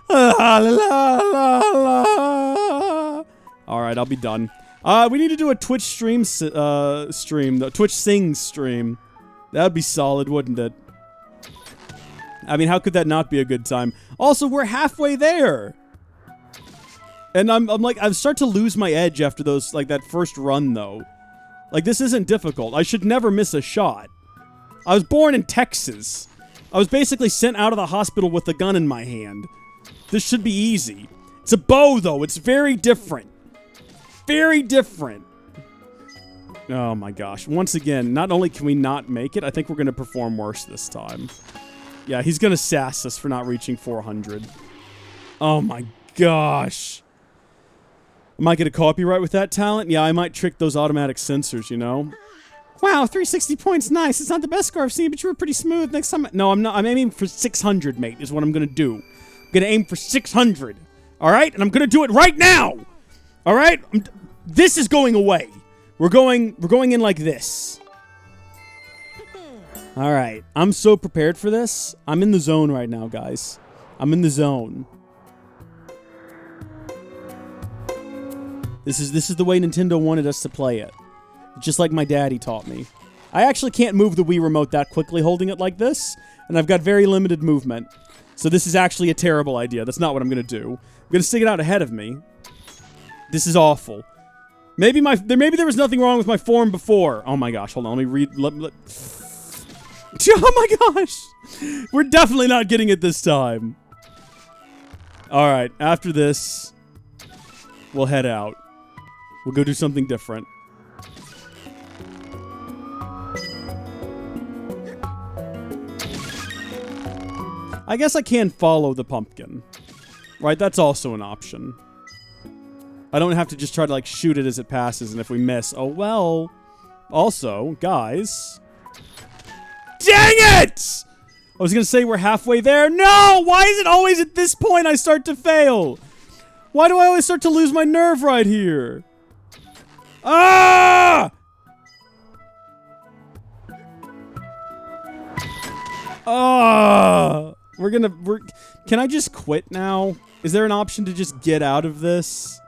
La la la la. All right, I'll be done. We need to do a Twitch stream, the Twitch Sing stream. That'd be solid, wouldn't it? I mean, how could that not be a good time? Also, we're halfway there. And I'm like, I start to lose my edge after those, like, that first run, though. Like, this isn't difficult. I should never miss a shot. I was born in Texas. I was basically sent out of the hospital with a gun in my hand. This should be easy. It's a bow, though. It's very different. Very different. Oh, my gosh. Once again, not only can we not make it, I think we're going to perform worse this time. Yeah, he's going to sass us for not reaching 400. Oh, my gosh. I might get a copyright with that talent. Yeah, I might trick those automatic sensors, you know? Wow, 360 points, nice. It's not the best score I've seen, but you were pretty smooth. Next time... No, I'm not. I'm aiming for 600, mate, is what I'm going to do. I'm going to aim for 600. All right? And I'm going to do it right now. All right? This is going away. We're going in like this. All right. I'm so prepared for this. I'm in the zone right now, guys. I'm in the zone. This is the way Nintendo wanted us to play it. Just like my daddy taught me. I actually can't move the Wii Remote that quickly holding it like this, and I've got very limited movement. So this is actually a terrible idea. That's not what I'm going to do. I'm going to stick it out ahead of me. This is awful. Maybe there was nothing wrong with my form before. Oh my gosh, hold on. Let me read. Oh my gosh. We're definitely not getting it this time. All right, after this, we'll head out. We'll go do something different. I guess I can follow the pumpkin. Right, that's also an option. I don't have to just try to, like, shoot it as it passes, and if we miss... Oh, well... Also, guys... Dang it! I was gonna say we're halfway there. No! Why is it always at this point I start to fail? Why do I always start to lose my nerve right here? Ah! Ah! Can I just quit now? Is there an option to just get out of this?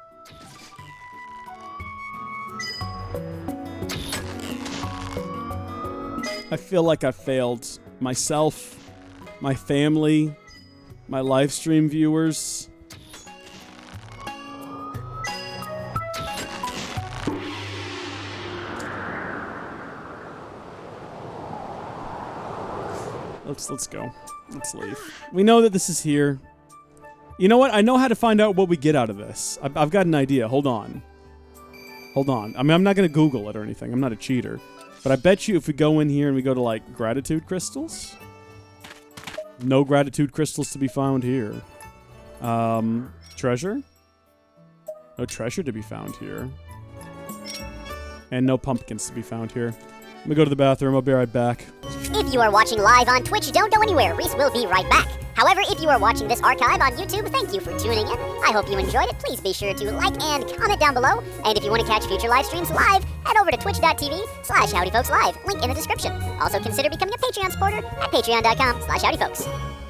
I feel like I failed myself, my family, my live stream viewers. Let's go. Let's leave. We know that this is here. You know what? I know how to find out what we get out of this. I've got an idea. Hold on. Hold on. I mean, I'm not going to Google it or anything. I'm not a cheater. But I bet you if we go in here and we go to, like, gratitude crystals. No gratitude crystals to be found here. Treasure? No treasure to be found here. And no pumpkins to be found here. Let me go to the bathroom. I'll be right back. If you are watching live on Twitch, don't go anywhere. Reese will be right back. However, if you are watching this archive on YouTube, thank you for tuning in. I hope you enjoyed it. Please be sure to like and comment down below. And if you want to catch future live streams live, head over to twitch.tv/HowdyFolksLive. Link in the description. Also consider becoming a Patreon supporter at patreon.com/HowdyFolks.